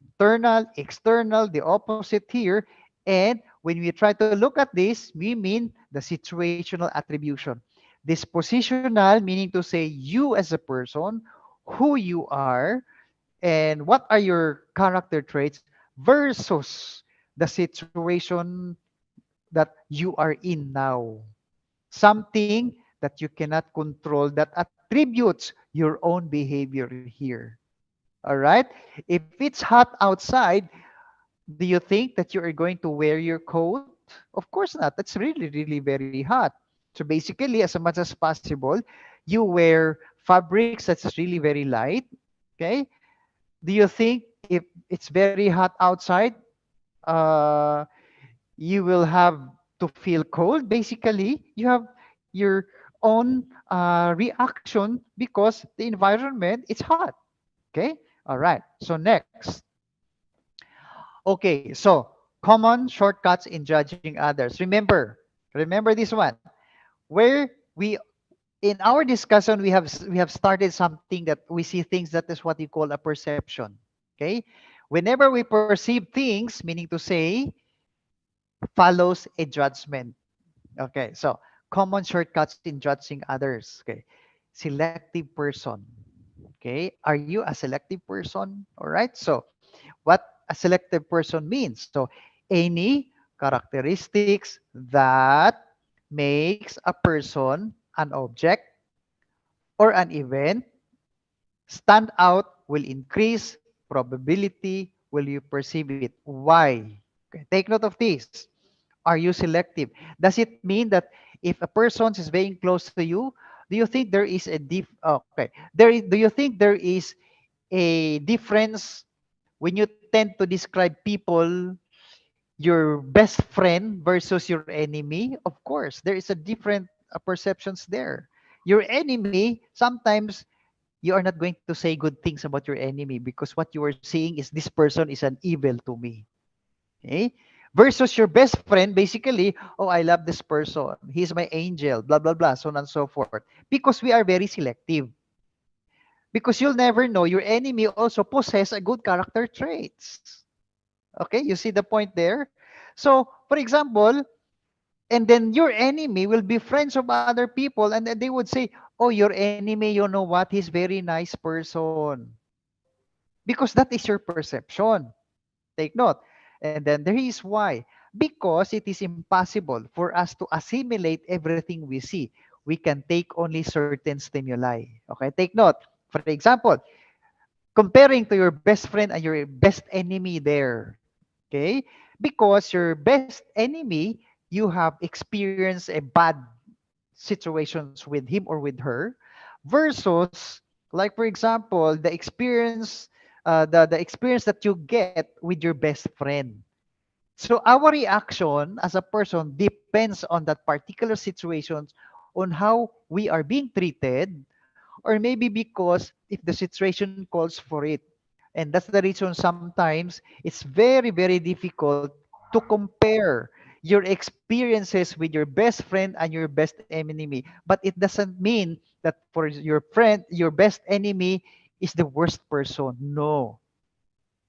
internal, external, the opposite here, and when we try to look at this, we mean the situational attribution. Dispositional, meaning to say you as a person, who you are, and what are your character traits, versus the situation that you are in now. Something that you cannot control that attributes your own behavior here. All right? If it's hot outside, do you think that you are going to wear your coat? Of course not. That's really, really very hot. So basically, as much as possible, you wear fabrics that's really very light. Okay? Do you think if it's very hot outside, uh, you will have to feel cold? Basically, you have your own reaction because the environment is hot. Okay? All right. So next. Okay, so common shortcuts in judging others. Remember this one. Where we in our discussion we have started something that we see things, that is what you call a perception. Okay? Whenever we perceive things, meaning to say, follows a judgment. Okay, so common shortcuts in judging others. Okay. Selective person. Okay, are you a selective person? All right. So what a selective person means. So any characteristics that makes a person, an object, or an event stand out will increase probability will you perceive it. Why? Okay, take note of this. Are you selective? Does it mean that if a person is very close to you, do you think there is a okay, do you think there is a difference when you tend to describe people, your best friend versus your enemy? Of course, there is a different perceptions there. Your enemy, sometimes you are not going to say good things about your enemy because what you are seeing is this person is an evil to me. Okay? Versus your best friend, basically, oh, I love this person. He's my angel, blah, blah, blah, so on and so forth. Because we are very selective. Because you'll never know your enemy also possess a good character traits. Okay, you see the point there? So, for example, and then your enemy will be friends of other people, and then they would say, oh, your enemy, you know what? He's very nice person. Because that is your perception. Take note. And then there is why. Because it is impossible for us to assimilate everything we see. We can take only certain stimuli. Okay, take note. For example, comparing to your best friend and your best enemy there. Okay? Because your best enemy, you have experienced a bad situations with him or with her versus like for example the experience that you get with your best friend. So our reaction as a person depends on that particular situations on how we are being treated, or maybe because if the situation calls for it. And that's the reason sometimes it's very, very difficult to compare your experiences with your best friend and your best enemy. But it doesn't mean that for your friend, your best enemy is the worst person. No.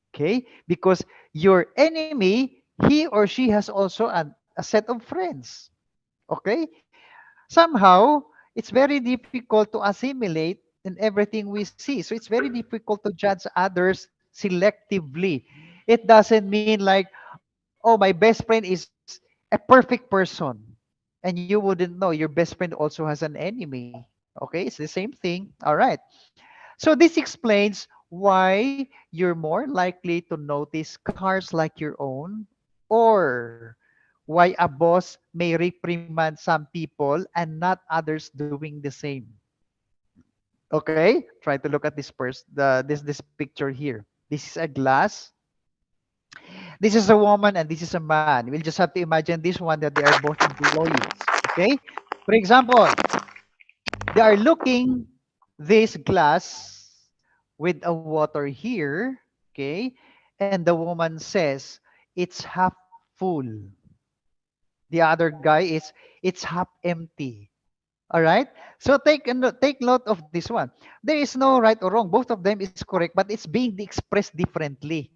Okay? Because your enemy, he or she has also a set of friends. Okay? Somehow, it's very difficult to assimilate in everything we see. So it's very difficult to judge others selectively. It doesn't mean like, oh, my best friend is a perfect person. And you wouldn't know your best friend also has an enemy. Okay, it's the same thing. All right. So this explains why you're more likely to notice cars like your own, or why a boss may reprimand some people and not others doing the same. Okay? Try to look at this picture here. This is a glass. This is a woman and this is a man. We'll just have to imagine this one that they are both employees. Okay? For example, they are looking this glass with a water here, okay? And the woman says, it's half full. The other guy is, it's half empty. All right? So take note of this one. There is no right or wrong. Both of them is correct, but it's being expressed differently.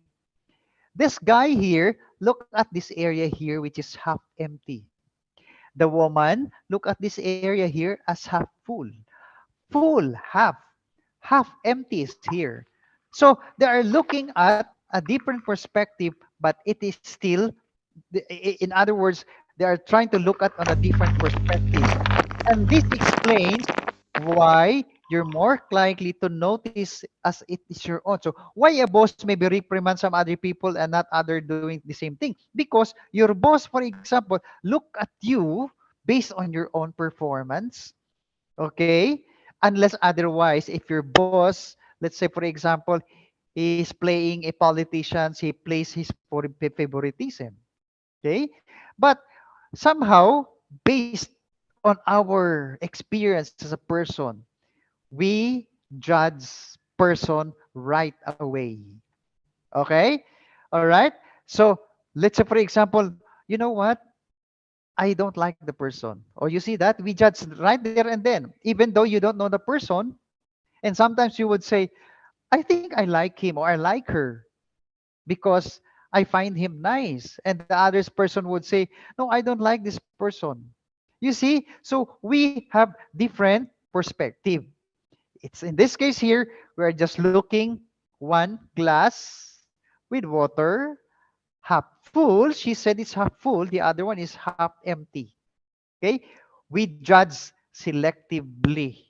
This guy here, look at this area here, which is half empty. The woman, look at this area here as half full. Full, half empty is here. So they are looking at a different perspective, but it is still, in other words, they are trying to look at on a different perspective. And this explains why you're more likely to notice as it is your own. So why a boss maybe reprimand some other people and not other doing the same thing? Because your boss, for example, look at you based on your own performance. Okay? Unless otherwise, if your boss, let's say for example, is playing a politician, he plays his favoritism. Okay? But somehow, based on our experience as a person, we judge person right away. Okay? All right? So, let's say for example, you know what? I don't like the person. Or you see that? We judge right there and then, even though you don't know the person. And sometimes you would say, I think I like him or I like her because I find him nice. And the other person would say, no, I don't like this person. You see? So we have different perspective. It's in this case here, we're just looking one glass with water, half full. She said it's half full. The other one is half empty. Okay? We judge selectively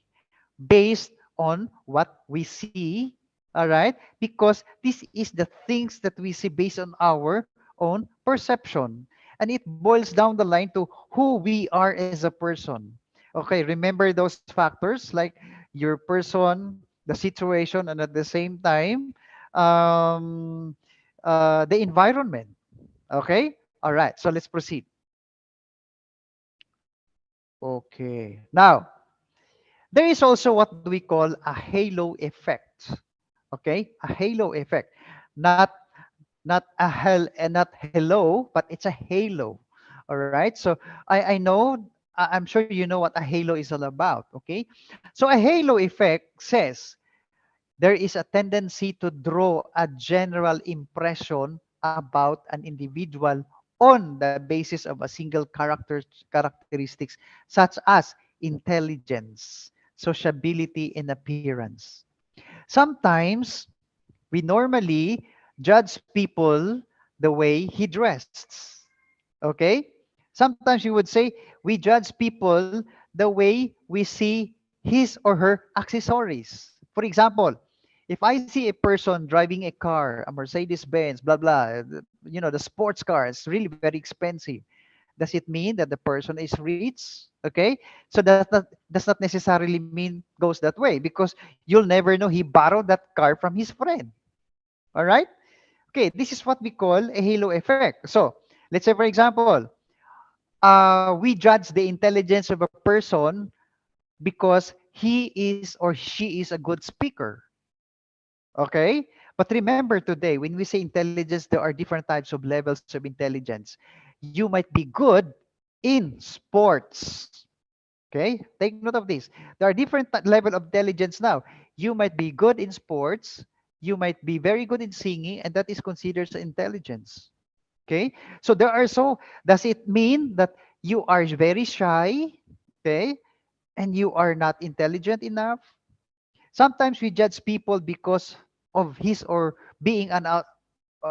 based on what we see. All right? Because this is the things that we see based on our own perception. And it boils down the line to who we are as a person. Okay, remember those factors like your person, the situation, and at the same time, um, the environment. Okay? All right, so let's proceed. Okay. Now, there is also what we call a halo effect. Okay? A halo effect. Not not a hell and not hello, but it's a halo. All right. So I know, I'm sure you know what a halo is all about. Okay. So a halo effect says there is a tendency to draw a general impression about an individual on the basis of a single characteristics such as intelligence, sociability, and appearance. Sometimes we normally judge people the way he dressed. Okay? Sometimes you would say we judge people the way we see his or her accessories. For example, if I see a person driving a car, a Mercedes Benz, blah blah, the sports car is really very expensive. Does it mean that the person is rich? Okay, so does not necessarily mean goes that way, because you'll never know he borrowed that car from his friend. All right. Okay, this is what we call a halo effect. So let's say, for example, we judge the intelligence of a person because he is or she is a good speaker. Okay? But remember today, when we say intelligence, there are different types of levels of intelligence. You might be good in sports. Okay? Take note of this. There are different level of intelligence now. You might be good in sports. You might be very good in singing, and that is considered intelligence. Okay? So there are so does it mean that you are very shy? Okay? And you are not intelligent enough? Sometimes we judge people because of his or being an out.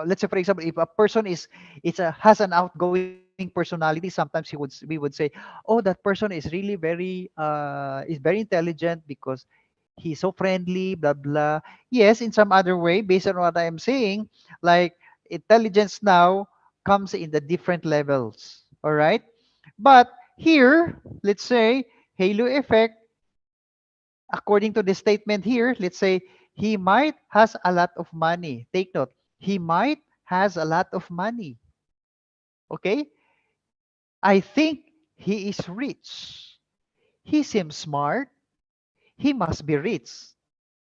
Let's say, for example, if a person has an outgoing personality, sometimes we would say, oh, that person is really is very intelligent because he's so friendly, blah blah. Yes, in some other way, based on what I am saying, like intelligence now comes in the different levels. All right, but here, let's say halo effect. According to the statement here, let's say he might has a lot of money. Take note. He might has a lot of money. Okay? I think he is rich. He seems smart. He must be rich.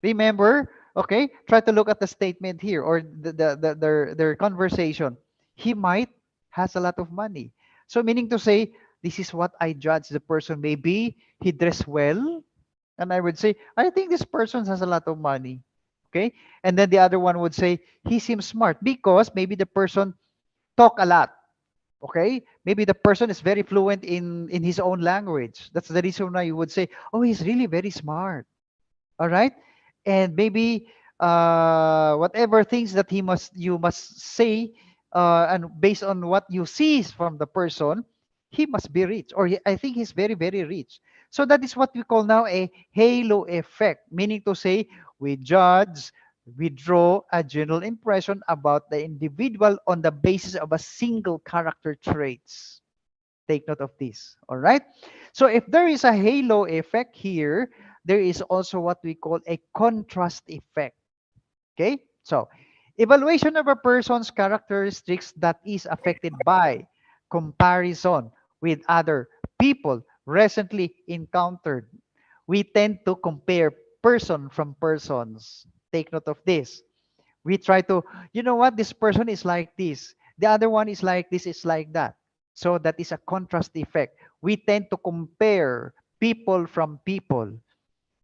Remember? Okay? Try to look at the statement here or their conversation. He might has a lot of money. So meaning to say, this is what I judge the person. Maybe he dress well, and I would say, I think this person has a lot of money. Okay. And then the other one would say, he seems smart because maybe the person talk a lot. Okay. Maybe the person is very fluent in his own language. That's the reason why you would say, oh, he's really very smart. All right. And maybe whatever things that you must say, and based on what you see from the person, he must be rich, or I think he's very very rich. So that is what we call now a halo effect, meaning to say we judge, we draw a general impression about the individual on the basis of a single character traits. Take note of this. All right. So if there is a halo effect here, there is also what we call a contrast effect. Okay. So evaluation of a person's characteristics that is affected by comparison with other people recently encountered. We tend to compare person from persons. Take note of this. We try to, you know what, this person is like this, the other one is like this, is like that. So that is a contrast effect. We tend to compare people from people.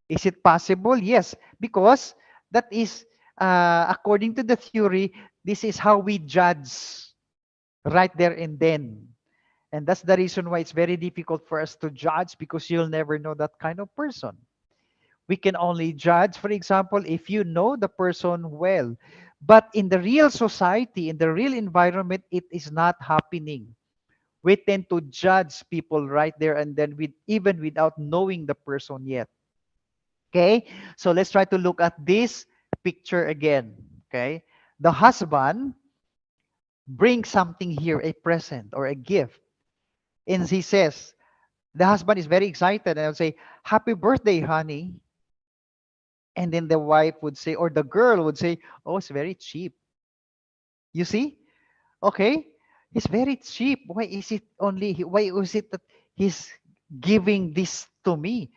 Is it possible? Yes, because that is, according to the theory, this is how we judge right there and then. And that's the reason why it's very difficult for us to judge, because you'll never know that kind of person. We can only judge, for example, if you know the person well. But in the real society, in the real environment, it is not happening. We tend to judge people right there and then, even without knowing the person yet. Okay? So let's try to look at this picture again. Okay? The husband brings something here, a present or a gift. And he says, the husband is very excited and will say, "Happy birthday, honey." And then the wife would say, or the girl would say, "Oh, it's very cheap." You see? Okay? It's very cheap. Why is it that he's giving this to me?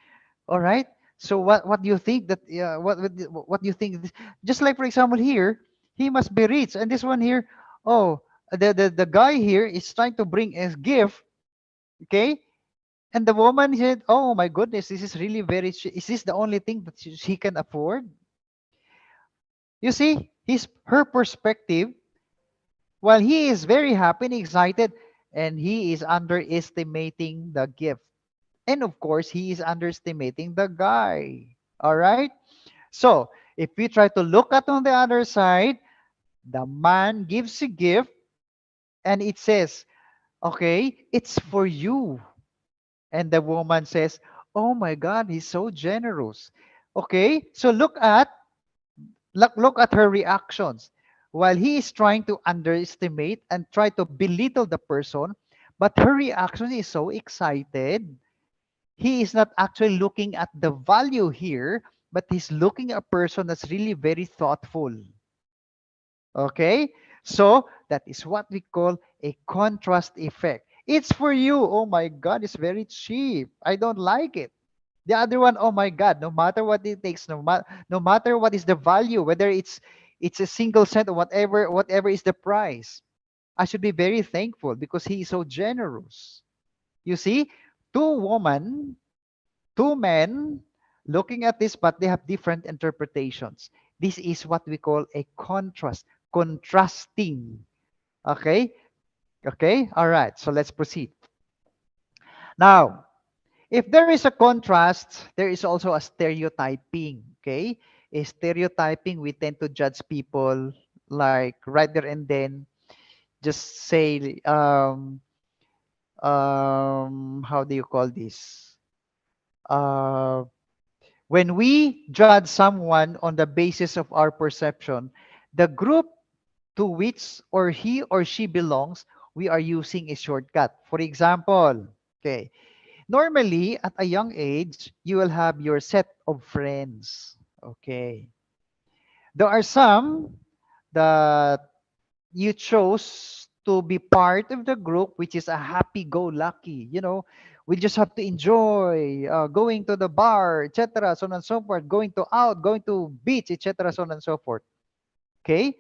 All right? So what do you think that what do you think, just like for example here, He must be rich. And this one here, oh, the guy here is trying to bring a gift, okay? And the woman said, oh my goodness, this is really very, is this the only thing that she can afford? You see, her perspective, while he is very happy and excited, and he is underestimating the gift. And of course, he is underestimating the guy. All right? So, if we try to look at on the other side, the man gives a gift and it says, okay, it's for you. And the woman says, oh my God, he's so generous. Okay, so look at her reactions. While he is trying to underestimate and try to belittle the person, but her reaction is so excited. He is not actually looking at the value here, but he's looking at a person that's really very thoughtful. Okay? So that is what we call a contrast effect. It's for you. Oh my God, it's very cheap. I don't like it. The other one, oh my God, no matter what it takes, no matter what is the value, whether it's a single cent or whatever is the price, I should be very thankful because he is so generous. You see, two women, two men looking at this, but they have different interpretations. This is what we call a contrast, contrasting. Okay? Okay? All right. So let's proceed. Now, if there is a contrast, there is also a stereotyping. Okay? A stereotyping, we tend to judge people like right there and then just say, how do you call this? Uh, when we judge someone on the basis of our perception, the group to which or he or she belongs, we are using a shortcut. For example, okay, normally at a young age, you will have your set of friends. Okay. There are some that you chose to be part of the group, which is a happy-go-lucky. We just have to enjoy going to the bar, etc., so on and so forth, going to beach, etc., so on and so forth. Okay,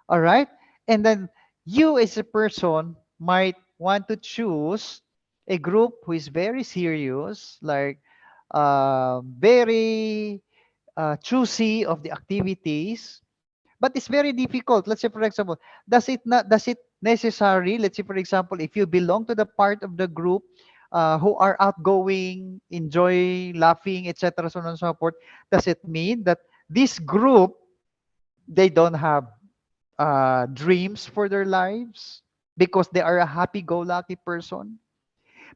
all right. And then you, as a person, might want to choose a group who is very serious, like very choosy of the activities, but it's very difficult. Let's say, for example, does it necessary, let's say, for example, if you belong to the part of the group who are outgoing, enjoy laughing, etc., so on and so forth, does it mean that this group, they don't have dreams for their lives because they are a happy-go-lucky person?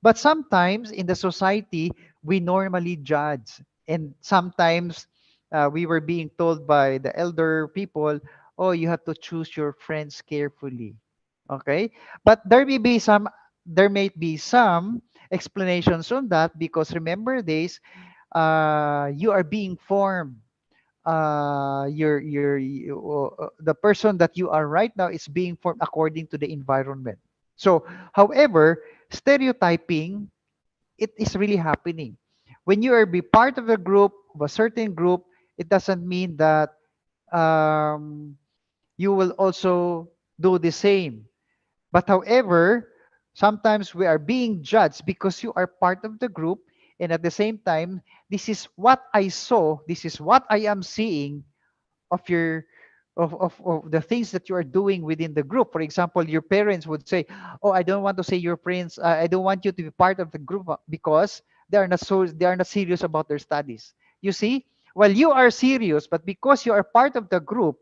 But sometimes in the society, we normally judge. And sometimes we were being told by the elder people, oh, you have to choose your friends carefully. Okay? But there may be some explanations on that because remember this, you are being formed. The person that you are right now is being formed according to the environment. So, however, stereotyping, it is really happening. When you are be part of a group, of a certain group, it doesn't mean that um, you will also do the same. But however, sometimes we are being judged because you are part of the group, and at the same time, this is what I saw, this is what I am seeing of your of the things that you are doing within the group. For example, your parents would say, oh, I don't want to say your friends, I don't want you to be part of the group because they are not serious about their studies. You see, well, you are serious, but because you are part of the group,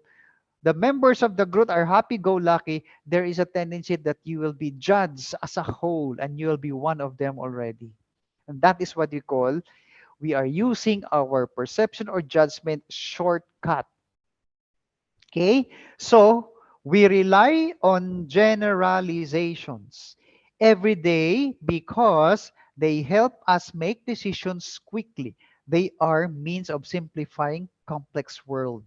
the members of the group are happy-go-lucky, there is a tendency that you will be judged as a whole and you will be one of them already. And that is what we are using our perception or judgment shortcut. Okay, so we rely on generalizations every day because they help us make decisions quickly. They are means of simplifying complex world.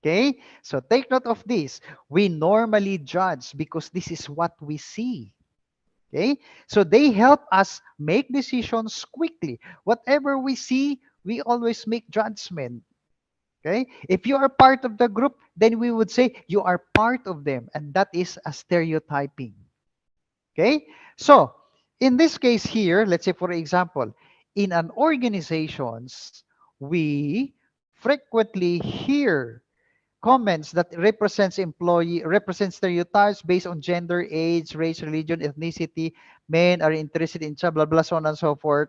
Okay, so take note of this. We normally judge because this is what we see. Okay, so they help us make decisions quickly. Whatever we see, we always make judgment. Okay? If you are part of the group, then we would say you are part of them, and that is a stereotyping. Okay? So, in this case here, let's say for example, in an organizations, we frequently hear comments that represent stereotypes based on gender, age, race, religion, ethnicity. Men are interested in blah blah, so on and so forth.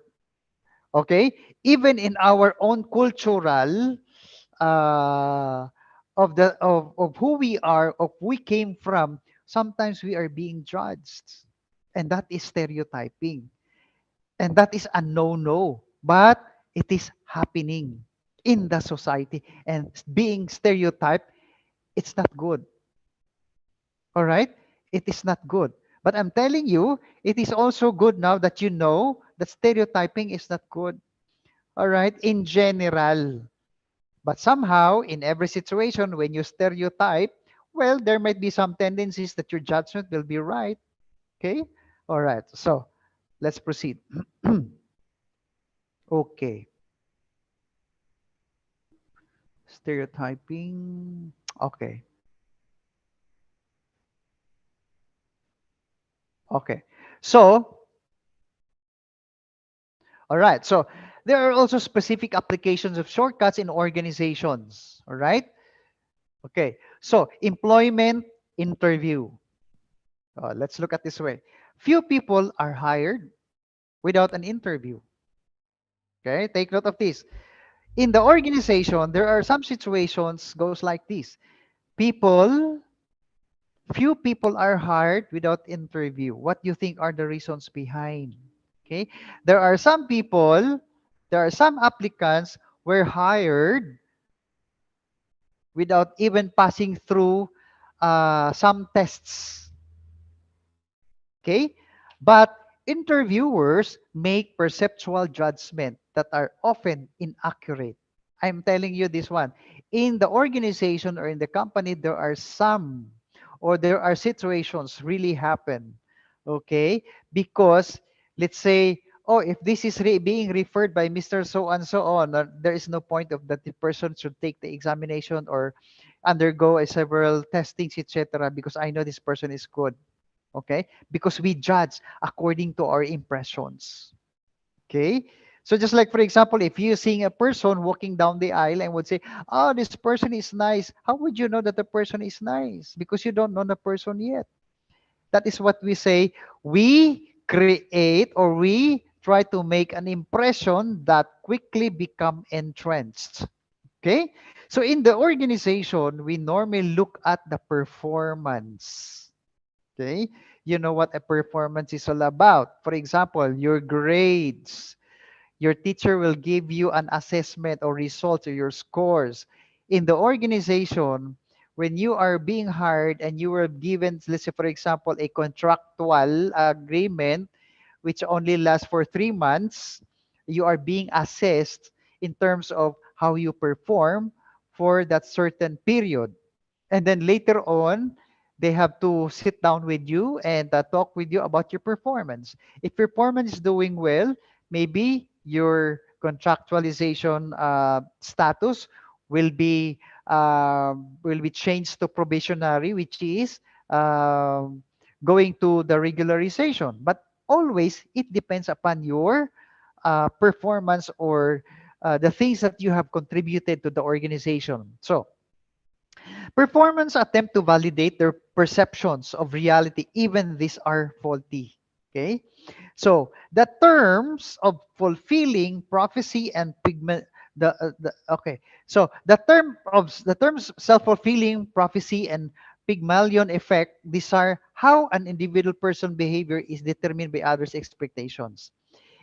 Okay, even in our own cultural uh, of who we are, of we came from, sometimes we are being judged, and that is stereotyping, and that is a no-no. But it is happening in the society, and being stereotyped, it's not good. All right, it is not good. But I'm telling you, it is also good now that you know that stereotyping is not good. All right, in general. But somehow, in every situation, when you stereotype, well, there might be some tendencies that your judgment will be right. Okay? All right. So let's proceed. Okay. Stereotyping. Okay. Okay. So, all right. So there are also specific applications of shortcuts in organizations. All right. Okay. So employment interview. Let's look at this way. Few people are hired without an interview. Okay, take note of this. In the organization, there are some situations goes like this. People, few people are hired without interview. What do you think are the reasons behind? Okay, there are some people, there are some applicants were hired without even passing through some tests. Okay? But interviewers make perceptual judgment that are often inaccurate. I'm telling you this one. In the organization or in the company, there are some or there are situations really happen. Okay? Because let's say, oh, if this is being referred by Mr. So and so on, there is no point of that the person should take the examination or undergo a several testings, etc. because I know this person is good. Okay, because we judge according to our impressions. Okay, so just like for example, if you seeing a person walking down the aisle and would say, oh, this person is nice, how would you know that the person is nice? Because you don't know the person yet. That is what we say. We create or we try to make an impression that quickly become entrenched. Okay, so in the organization we normally look at the performance. Okay, you know what a performance is all about. For example, your grades. Your teacher will give you an assessment or results or your scores. In the organization, when you are being hired and you were given, let's say, for example, a contractual agreement which only lasts for 3 months, you are being assessed in terms of how you perform for that certain period. And then later on, they have to sit down with you and talk with you about your performance. If performance is doing well, maybe your contractualization status will be changed to probationary, which is um, going to the regularization. But always it depends upon your performance or the things that you have contributed to the organization. So performance attempt to validate their perceptions of reality, even these are faulty. Okay, so the terms of fulfilling prophecy and pigment. The terms self-fulfilling prophecy and Pygmalion effect. These are how an individual person behavior is determined by others' expectations.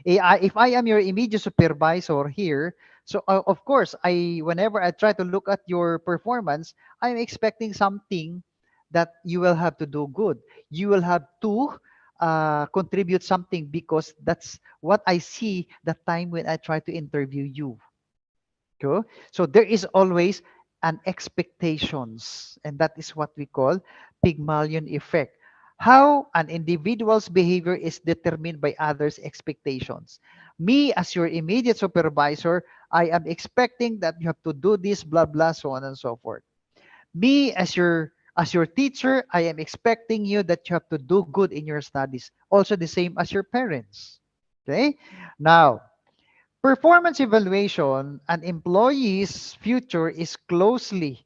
If I am your immediate supervisor here, so of course, whenever I try to look at your performance, I'm expecting something that you will have to do good. You will have to contribute something because that's what I see the time when I try to interview you. Okay? So there is always an expectations, and that is what we call Pygmalion effect. How an individual's behavior is determined by others' expectations. Me, as your immediate supervisor, I am expecting that you have to do this, blah, blah, so on and so forth. Me as your teacher, I am expecting you that you have to do good in your studies. Also the same as your parents. Okay? Now, performance evaluation, an employee's future is closely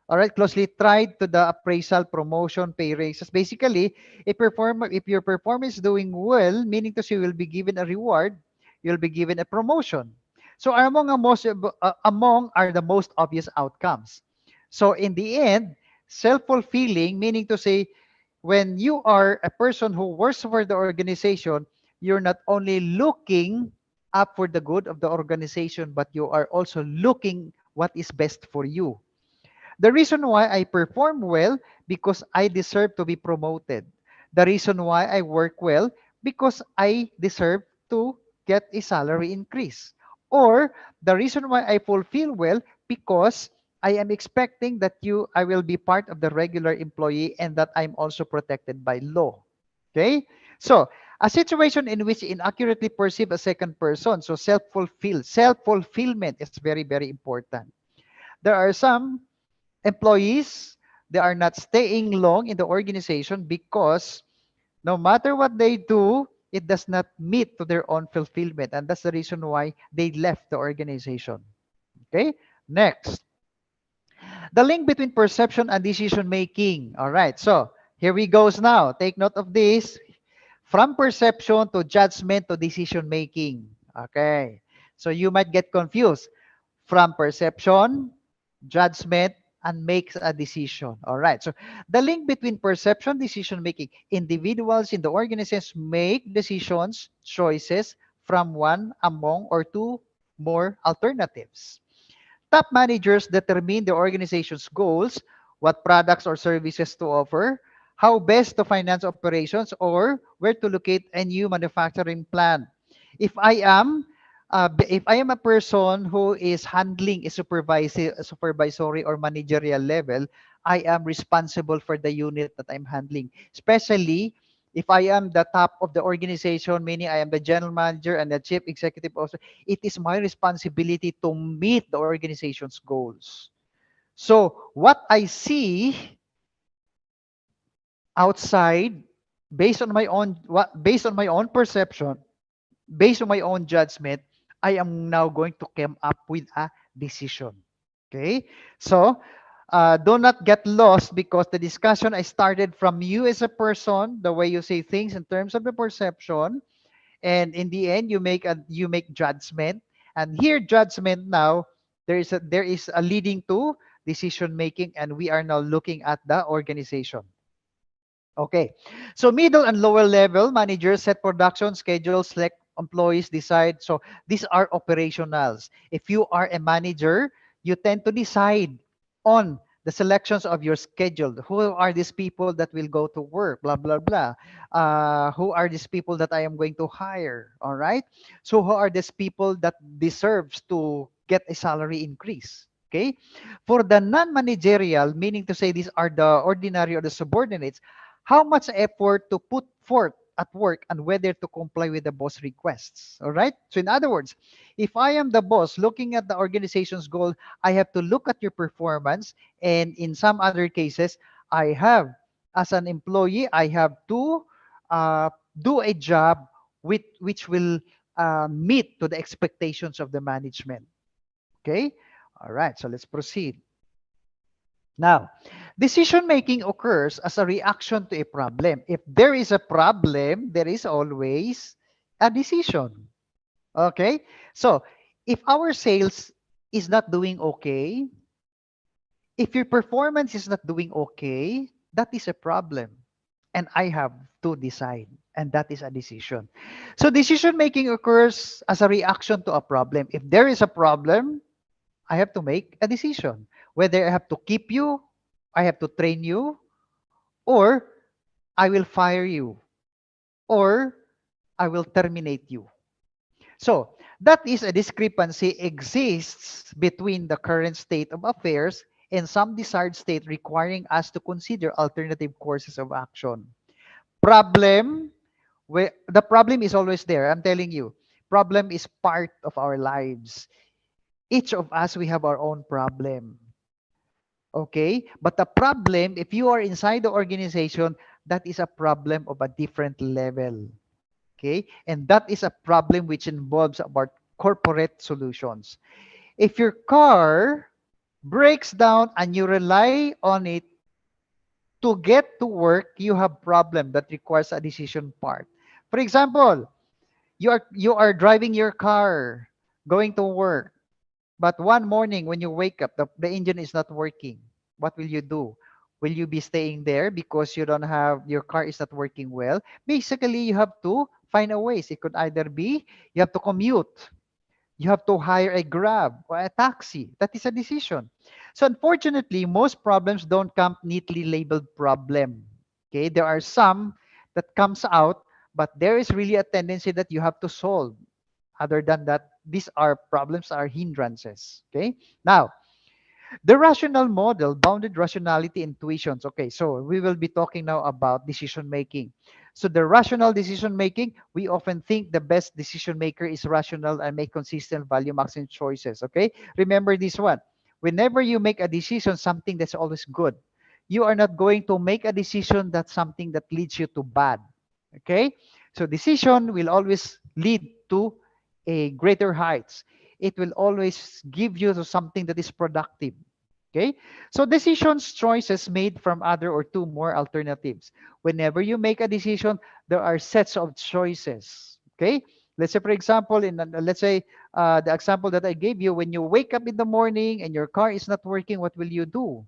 tied to the appraisal, promotion, pay raises. Basically, if your performance is doing well, meaning to say you will be given a reward, you'll be given a promotion. So among are the most obvious outcomes. So in the end, self-fulfilling, meaning to say when you are a person who works for the organization, you're not only looking up for the good of the organization, but you are also looking what is best for you. The reason why I perform well because I deserve to be promoted. The reason why I work well because I deserve to get a salary increase. Or the reason why I fulfill well because I am expecting that I will be part of the regular employee and that I'm also protected by law. Okay? So, a situation in which inaccurately perceive a second person, so self-fulfillment is very, very important. There are some employees, they are not staying long in the organization because no matter what they do, it does not meet to their own fulfillment. And that's the reason why they left the organization. Okay? Next, the link between perception and decision making. All right. So here we goes now. Take note of this. From perception to judgment to decision making. Okay. So you might get confused from perception, judgment, and makes a decision. All right. So the link between perception, decision making, individuals in the organization make decisions, choices from one among or two more alternatives. Top managers determine the organization's goals, what products or services to offer, how best to finance operations, or where to locate a new manufacturing plant. If I am if I am a person who is handling a supervisory or managerial level, I am responsible for the unit that I'm handling. Especially if I am the top of the organization, meaning I am the general manager and the chief executive officer, it is my responsibility to meet the organization's goals. So what I see outside, based on my own perception, based on my own judgment, I am now going to come up with a decision. Okay? So, do not get lost because the discussion I started from you as a person, the way you say things in terms of the perception, and in the end you make judgment. And here judgment now there is a leading to decision making, and we are now looking at the organization. Okay. So middle and lower level managers set production schedules, select employees, decide. So these are operationals. If you are a manager, you tend to decide on the selections of your schedule. Who are these people that will go to work? Blah, blah, blah. Who are these people that I am going to hire? All right. So who are these people that deserves to get a salary increase? Okay. For the non-managerial, meaning to say these are the ordinary or the subordinates, how much effort to put forth at work and whether to comply with the boss requests. All right. So, in other words, if I am the boss looking at the organization's goal, I have to look at your performance. And in some other cases, as an employee, I have to uh, do a job which will meet to the expectations of the management. Okay. All right. So, let's proceed. Now, decision making occurs as a reaction to a problem. If there is a problem, there is always a decision. Okay? So, if our sales is not doing okay, if your performance is not doing okay, that is a problem. And I have to decide. And that is a decision. So, decision making occurs as a reaction to a problem. If there is a problem, I have to make a decision whether I have to keep you, I have to train you, or I will fire you, or I will terminate you. So that is a discrepancy exists between the current state of affairs and some desired state requiring us to consider alternative courses of action. Problem, the problem is always there. I'm telling you, problem is part of our lives. Each of us, we have our own problem. Okay? But the problem, if you are inside the organization, that is a problem of a different level. Okay? And that is a problem which involves about corporate solutions. If your car breaks down and you rely on it to get to work, you have problem that requires a decision part. For example, you are driving your car going to work, but one morning when you wake up, the engine is not working. What will you do? Will you be staying there because you don't have your car is not working well? Basically, you have to find a ways. It could either be you have to commute, you have to hire a grab or a taxi. That is a decision. So unfortunately, most problems don't come neatly labeled problem. Okay, there are some that comes out, but there is really a tendency that you have to solve. Other than that, these are problems, are hindrances. Okay, now the rational model, bounded rationality intuitions. Okay, so we will be talking now about decision making. So the rational decision making, we often think the best decision maker is rational and make consistent value maximum choices. Okay, remember this one. Whenever you make a decision, something that's always good, you are not going to make a decision that's something that leads you to bad. Okay, so decision will always lead to a greater heights. It will always give you to something that is productive. Okay, so decisions choices made from other or two more alternatives. Whenever you make a decision, there are sets of choices. Okay, let's say for example, let's say the example that I gave you, when you wake up in the morning and your car is not working, what will you do?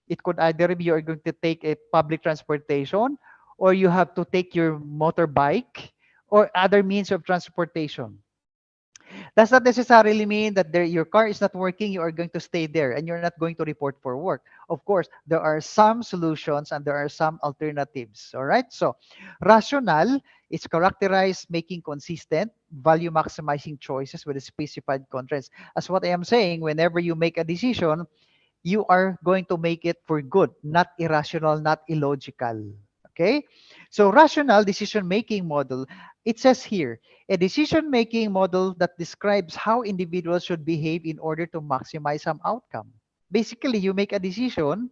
It could either be you're going to take a public transportation, or you have to take your motorbike or other means of transportation. Does not necessarily mean that your car is not working, you are going to stay there and you're not going to report for work. Of course, there are some solutions and there are some alternatives. All right. So, rational is characterized making consistent, value maximizing choices with a specified constraints. As what I am saying, whenever you make a decision, you are going to make it for good, not irrational, not illogical. Okay? So rational decision making model, it says here, a decision making model that describes how individuals should behave in order to maximize some outcome. Basically, you make a decision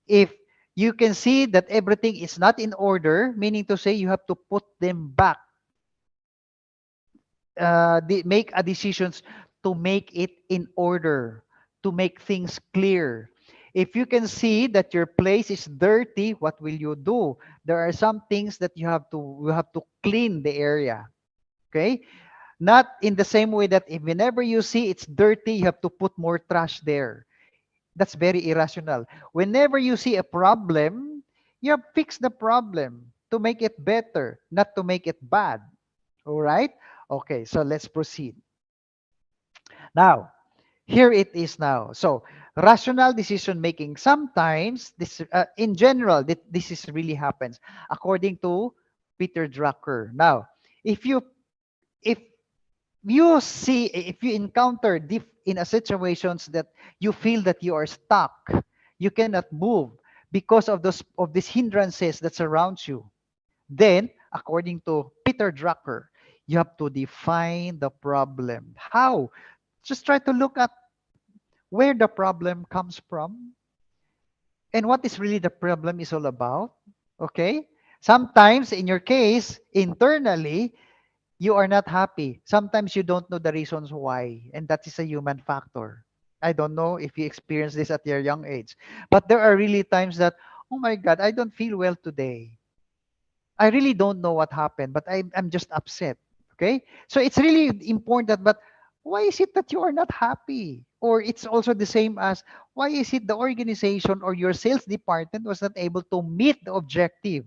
if you can see that everything is not in order, meaning to say you have to put them back, make a decisions to make it in order, to make things clear. If you can see that your place is dirty, what will you do? There are some things that you have to clean the area. Okay, not in the same way that if whenever you see it's dirty, you have to put more trash there. That's very irrational. Whenever you see a problem, you have to fix the problem to make it better, not to make it bad. All right. Okay, so let's proceed. Now, here it is now. So, rational decision making. Sometimes, in general, this is really happens according to Peter Drucker. Now, if you if you see if you encounter in a situations that you feel that you are stuck, you cannot move because of these hindrances that surrounds you, then, according to Peter Drucker, you have to define the problem. How? Just try to look at where the problem comes from and what is really the problem is all about. Okay? Sometimes, in your case, internally, you are not happy. Sometimes you don't know the reasons why, and that is a human factor. I don't know if you experience this at your young age, but there are really times that, oh my God, I don't feel well today. I really don't know what happened, but I'm just upset. Okay? So it's really important, but why is it that you are not happy? Or it's also the same as why is it the organization or your sales department was not able to meet the objective?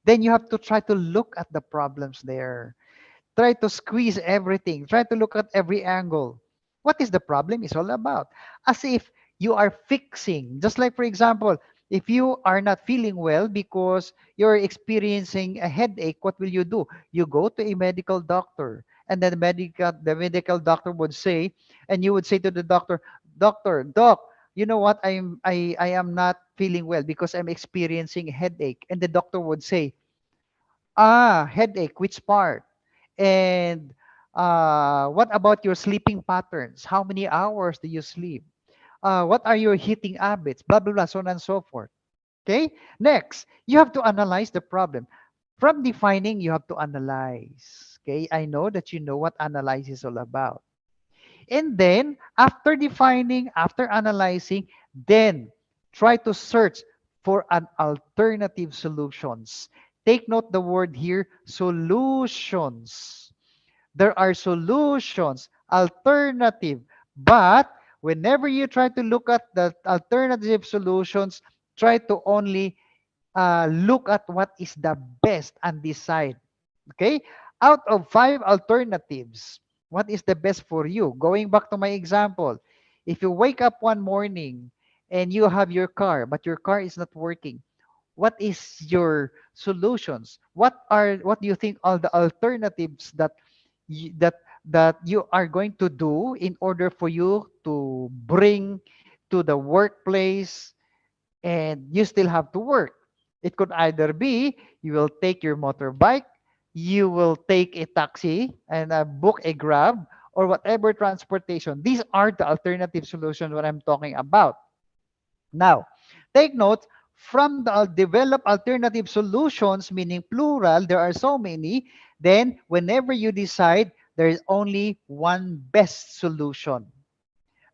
Then you have to try to look at the problems there. Try to squeeze everything. Try to look at every angle. What is the problem is all about. As if you are fixing. Just like, for example, if you are not feeling well because you're experiencing a headache, what will you do? You go to a medical doctor. And then the medical doctor would say, and you would say to the doctor, Doctor, Doc, you know what? I am not feeling well because I'm experiencing a headache. And the doctor would say, headache, which part? And What about your sleeping patterns? How many hours do you sleep? What are your eating habits? Blah, blah, blah, so on and so forth. Okay. Next, you have to analyze the problem. From defining, you have to analyze. Okay. I know that you know what analyze is all about. And then, after defining, after analyzing, then try to search for an alternative solutions. Take note the word here, solutions. There are solutions, alternative. But whenever you try to look at the alternative solutions, try to only look at what is the best and decide. Okay? Out of 5 alternatives, what is the best for you? Going back to my example, if you wake up one morning and you have your car, but your car is not working, what is your solutions? What do you think are the alternatives that that you are going to do in order for you to bring to the workplace and you still have to work? It could either be you will take your motorbike, you will take a taxi and book a Grab or whatever transportation. These are the alternative solutions what I'm talking about. Now, take note from the develop alternative solutions, meaning plural, there are so many. Then, whenever you decide, there is only one best solution.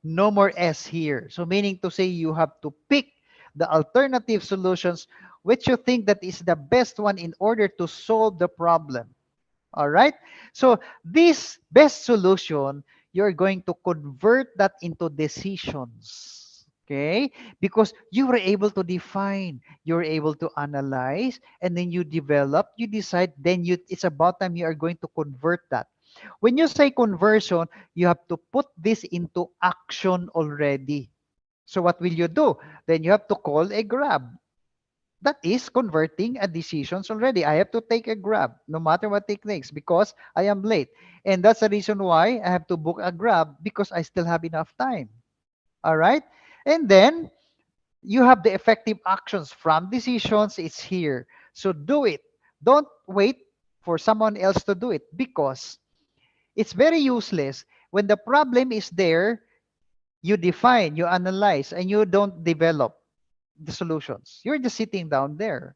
No more S here. So meaning to say you have to pick the alternative solutions which you think that is the best one in order to solve the problem. All right? So this best solution, you're going to convert that into decisions. Okay? Because you were able to define, you're able to analyze, and then you develop, you decide, then it's about time you are going to convert that. When you say conversion, you have to put this into action already. So what will you do? Then you have to call a Grab. That is converting a decisions already. I have to take a Grab no matter what techniques because I am late. And that's the reason why I have to book a Grab because I still have enough time. All right? And then you have the effective actions from decisions. It's here. So do it. Don't wait for someone else to do it because it's very useless when the problem is there, you define, you analyze, and you don't develop the solutions. You're just sitting down there.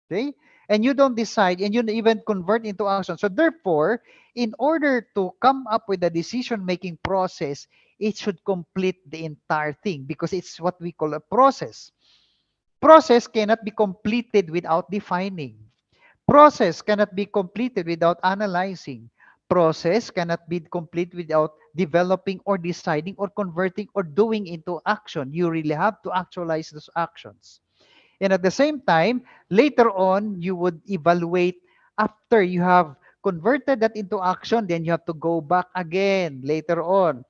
Okay? And you don't decide and you don't even convert into action. So therefore, in order to come up with a decision-making process, it should complete the entire thing because it's what we call a process. Process cannot be completed without defining. Process cannot be completed without analyzing. Process cannot be complete without developing or deciding or converting or doing into action. You really have to actualize those actions. And at the same time, later on, you would evaluate after you have converted that into action, then you have to go back again later on.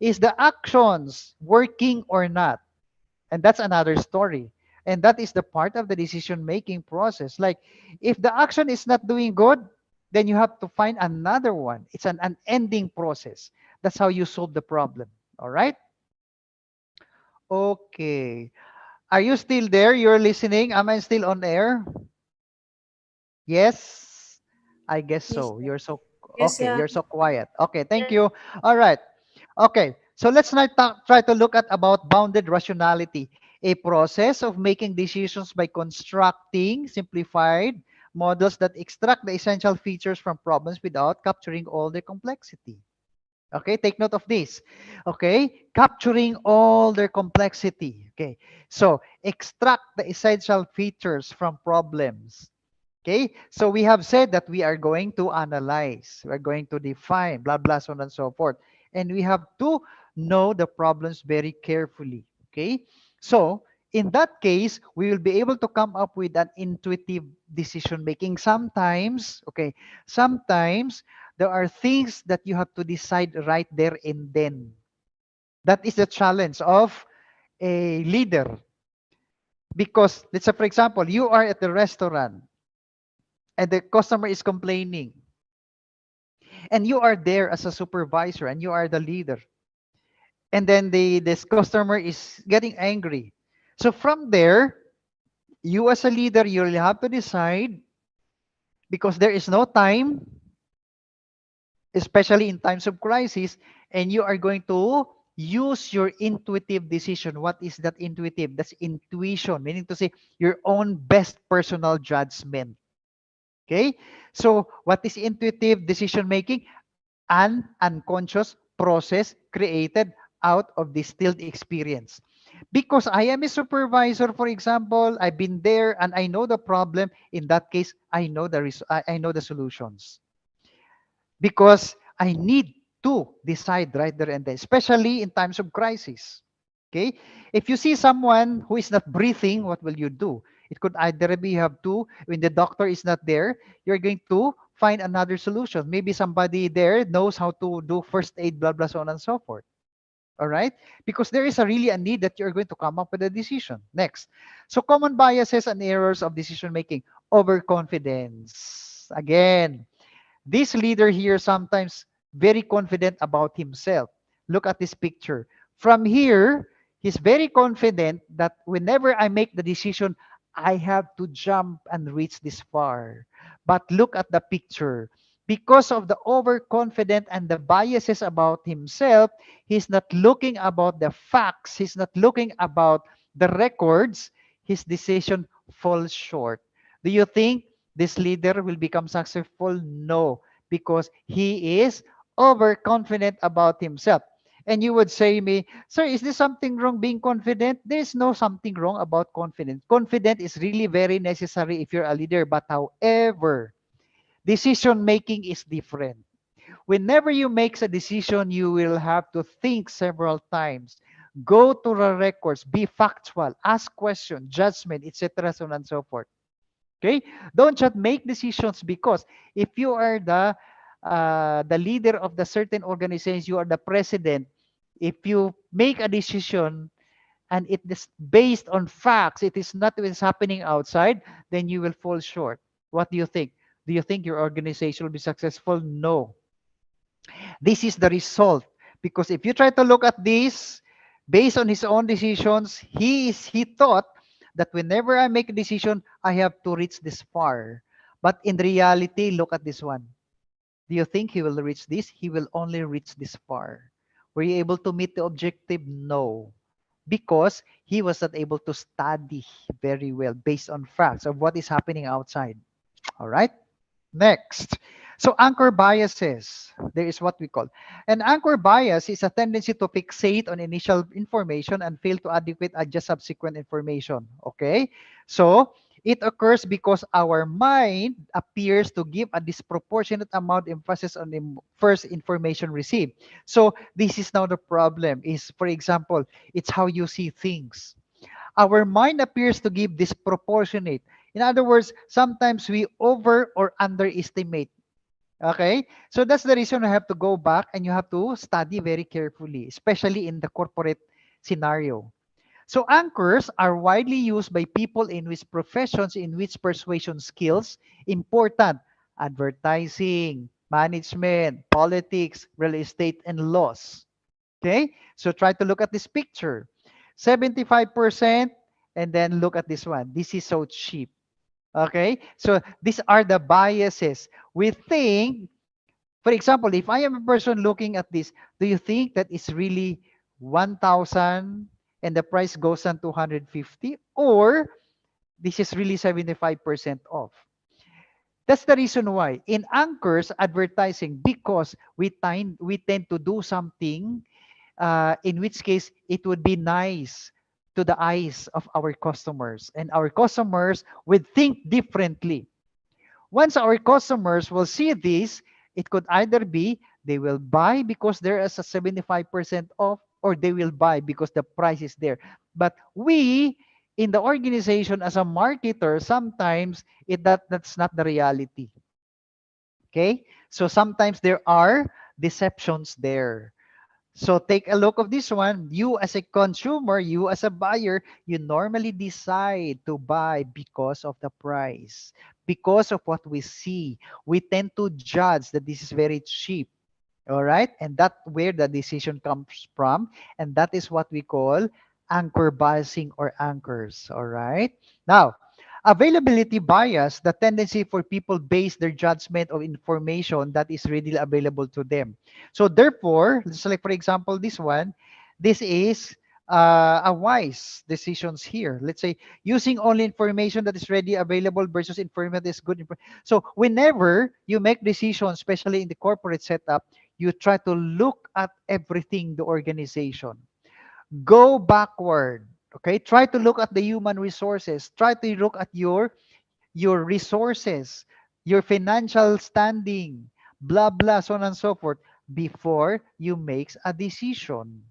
Is the actions working or not? And that's another story. And that is the part of the decision making process. Like if the action is not doing good, then you have to find another one. It's an unending process. That's how you solve the problem. All right? Okay. Are you still there? You're listening? Am I still on air? Yes? I guess Yes, so. sir. You're so Yes, okay. sir. You're so quiet. Okay, thank you. All right. Okay, so let's now try to look at about bounded rationality, a process of making decisions by constructing simplified models that extract the essential features from problems without capturing all their complexity. Okay, take note of this. Okay, capturing all their complexity. Okay, so extract the essential features from problems. Okay, so we have said that we are going to analyze, we're going to define, blah, blah, so on and so forth. And we have to know the problems very carefully. Okay, so in that case, we will be able to come up with an intuitive decision making. Sometimes, okay, sometimes there are things that you have to decide right there and then. That is the challenge of a leader. Because, let's say, for example, you are at the restaurant and the customer is complaining and you are there as a supervisor and you are the leader and then this customer is getting angry, so from there you as a leader you will have to decide because there is no time especially in times of crisis, and you are going to use your intuitive decision. What is that intuitive? That's intuition, meaning to say your own best personal judgment. Okay? So, what is intuitive decision making? An unconscious process created out of distilled experience. Because I am a supervisor, for example, I've been there and I know the problem. In that case, I know the solutions because I need to decide right there and then, especially in times of crisis. Okay? If you see someone who is not breathing, what will you do? It could either be you have to, when the doctor is not there, you're going to find another solution. Maybe somebody there knows how to do first aid, blah, blah, so on and so forth. All right? Because there is a really a need that you're going to come up with a decision. Next. So common biases and errors of decision making. Overconfidence. Again, this leader here sometimes very confident about himself. Look at this picture. From here, he's very confident that whenever I make the decision, I have to jump and reach this far. But look at the picture. Because of the overconfident and the biases about himself, he's not looking about the facts. He's not looking about the records. His decision falls short. Do you think this leader will become successful? No, because he is overconfident about himself. And you would say me, sir, is there something wrong being confident? There is no something wrong about confidence. Confidence is really very necessary if you're a leader. But however, decision making is different. Whenever you make a decision, you will have to think several times. Go to the records, be factual, ask questions, judgment, etc., so on and so forth. Okay? Don't just make decisions because if you are the leader of the certain organization, you are the president. If you make a decision and it is based on facts, it is not what is happening outside, then you will fall short. What do you think? Do you think your organization will be successful? No. This is the result. Because if you try to look at this based on his own decisions, he thought that whenever I make a decision, I have to reach this far. But in reality, look at this one. Do you think he will reach this? He will only reach this far. Were you able to meet the objective? No. Because he was not able to study very well based on facts of what is happening outside. All right? Next. So anchor biases, there is what we call. An anchor bias is a tendency to fixate on initial information and fail to adequate adjust subsequent information. Okay? So it occurs because our mind appears to give a disproportionate amount of emphasis on the first information received. So this is now the problem is, for example, it's how you see things. Our mind appears to give disproportionate. In other words, sometimes we over or underestimate. Okay? So that's the reason I have to go back and you have to study very carefully, especially in the corporate scenario. So anchors are widely used by people in which professions in which persuasion skills important. Advertising, management, politics, real estate, and laws. Okay? So try to look at this picture. 75%, and then look at this one. This is so cheap. Okay? So these are the biases. We think, for example, if I am a person looking at this, do you think that it's really 1,000 and the price goes on 250? Or this is really 75% off? That's the reason why in anchors advertising, because we tend to do something in which case it would be nice to the eyes of our customers, and our customers would think differently. Once our customers will see this, it could either be they will buy because there is a 75% off, or they will buy because the price is there. But we in the organization as a marketer, sometimes that's not the reality. Okay? So sometimes there are deceptions there. So take a look of this one. You as a consumer, you as a buyer, you normally decide to buy because of the price, because of what we see. We tend to judge that this is very cheap. All right. And that's where the decision comes from. And that is what we call anchor biasing or anchors. All right. Now, Availability bias, the tendency for people base their judgment of information that is readily available to them. So therefore, just like for example, this one, this is a wise decisions here. Let's say using only information that is readily available versus information that is good. So whenever you make decisions, especially in the corporate setup, you try to look at everything the organization. Go backward. Okay, try to look at the human resources. Try to look at your resources, your financial standing, blah blah, so on and so forth, before you make a decision.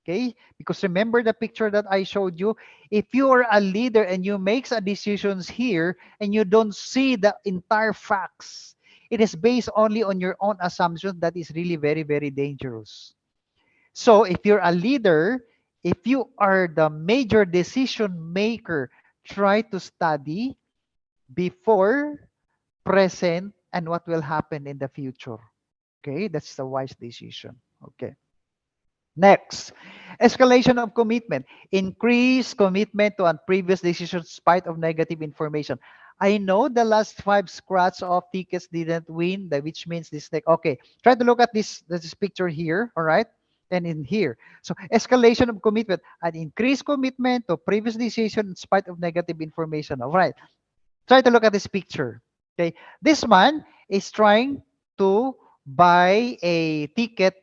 Okay, because remember the picture that I showed you. If you are a leader and you make a decisions here and you don't see the entire facts, it is based only on your own assumption. That is really very very dangerous. So if you're a leader, if you are the major decision maker, try to study before, present, and what will happen in the future. Okay, that's the wise decision. Okay. Next, escalation of commitment. Increase commitment to a previous decision in spite of negative information. I know the last 5 scratch of tickets didn't win, which means this like okay. Try to look at this picture here, all right, and in here. So escalation of commitment, an increased commitment to previous decision in spite of negative information. All right. Try to look at this picture. Okay, this man is trying to buy a ticket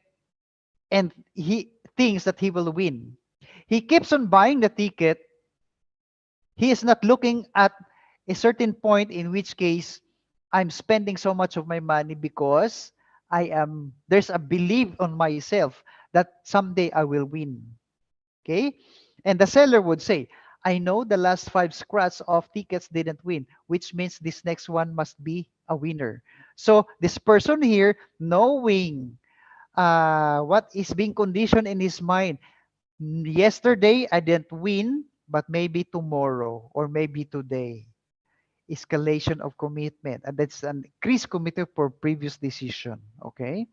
and he thinks that he will win. He keeps on buying the ticket. He is not looking at a certain point in which case I'm spending so much of my money because there's a belief on myself that someday I will win. Okay? And the seller would say, I know the last 5 scratch of tickets didn't win, which means this next one must be a winner. So this person here, knowing what is being conditioned in his mind. Yesterday, I didn't win, but maybe tomorrow or maybe today. Escalation of commitment. And that's an increased commitment for previous decision. Okay.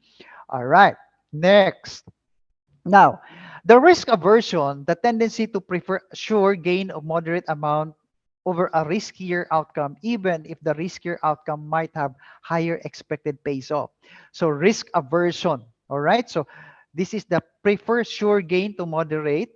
All right. Next. Now, the risk aversion, the tendency to prefer sure gain of moderate amount over a riskier outcome, even if the riskier outcome might have higher expected pays off. So risk aversion, all right? So this is the prefer sure gain to moderate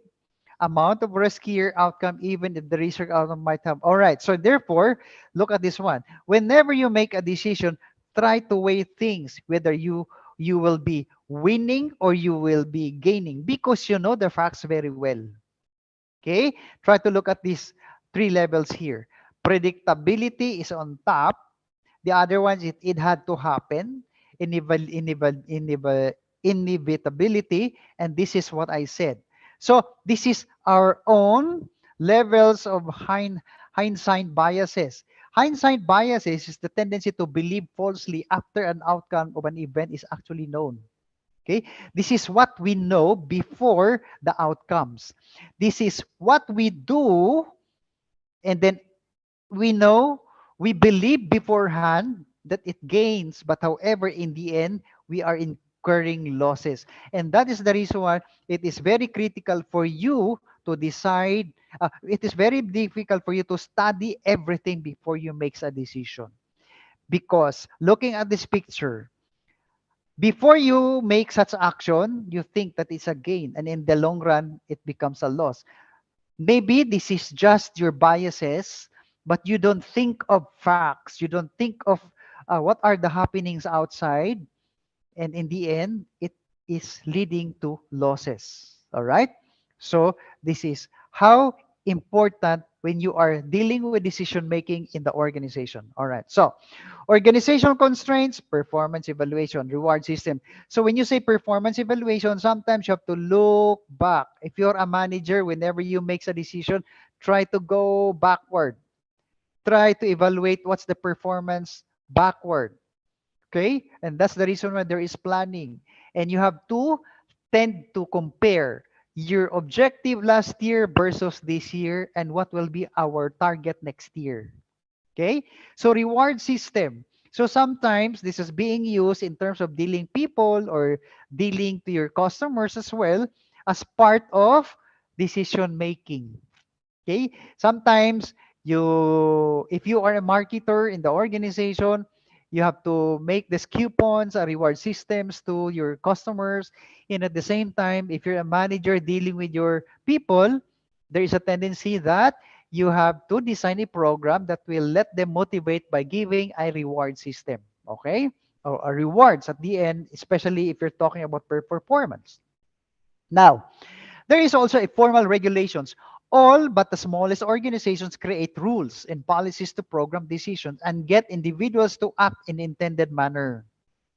amount of riskier outcome, even if the riskier outcome might have. All right, so therefore, look at this one. Whenever you make a decision, try to weigh things, whether you will be winning or you will be gaining, because you know the facts very well. Okay, try to look at these 3 levels here. Predictability is on top. The other ones, it had to happen. Inevitability, and this is what I said. So this is our own levels of hindsight biases. Hindsight biases is the tendency to believe falsely after an outcome of an event is actually known. Okay, this is what we know before the outcomes. This is what we do, and then we know, we believe beforehand that it gains, but however, in the end, we are incurring losses. And that is the reason why it is very critical for you to decide. It is very difficult for you to study everything before you make a decision. Because looking at this picture, before you make such action, you think that it's a gain, and in the long run, it becomes a loss. Maybe this is just your biases, but you don't think of facts. You don't think of what are the happenings outside, and in the end, it is leading to losses. All right. So this is how important when you are dealing with decision making in the organization. All right. So organizational constraints, performance evaluation, reward system. So when you say performance evaluation, sometimes you have to look back. If you're a manager, whenever you make a decision, try to go backward. Try to evaluate what's the performance backward. Okay? And that's the reason why there is planning. And you have to tend to compare your objective last year versus this year and what will be our target next year. Okay? So reward system. So sometimes this is being used in terms of dealing people or dealing to your customers as well as part of decision making. Okay? Sometimes If you are a marketer in the organization, you have to make these coupons, reward systems to your customers. And at the same time, if you're a manager dealing with your people, there is a tendency that you have to design a program that will let them motivate by giving a reward system. Okay? Or rewards at the end, especially if you're talking about performance. Now, there is also a formal regulations. All but the smallest organizations create rules and policies to program decisions and get individuals to act in intended manner.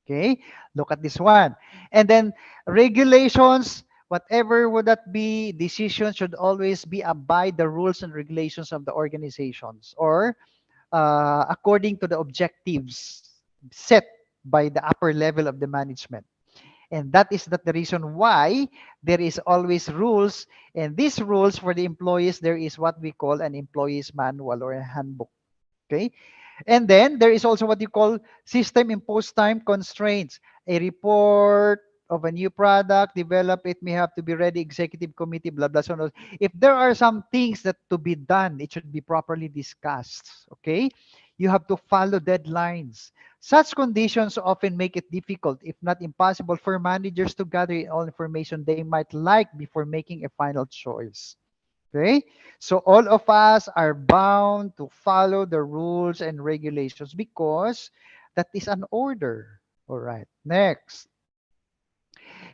Okay, look at this one. And then regulations, whatever would that be, decisions should always be abide the rules and regulations of the organizations or according to the objectives set by the upper level of the management. And that is the reason why there is always rules. And these rules for the employees, there is what we call an employee's manual or a handbook. Okay. And then there is also what you call system imposed time constraints. A report of a new product, develop it may have to be ready, executive committee, blah, blah, so on. If there are some things that to be done, it should be properly discussed. Okay. You have to follow deadlines. Such conditions often make it difficult, if not impossible, for managers to gather all information they might like before making a final choice. Okay? So all of us are bound to follow the rules and regulations because that is an order. All right. Next.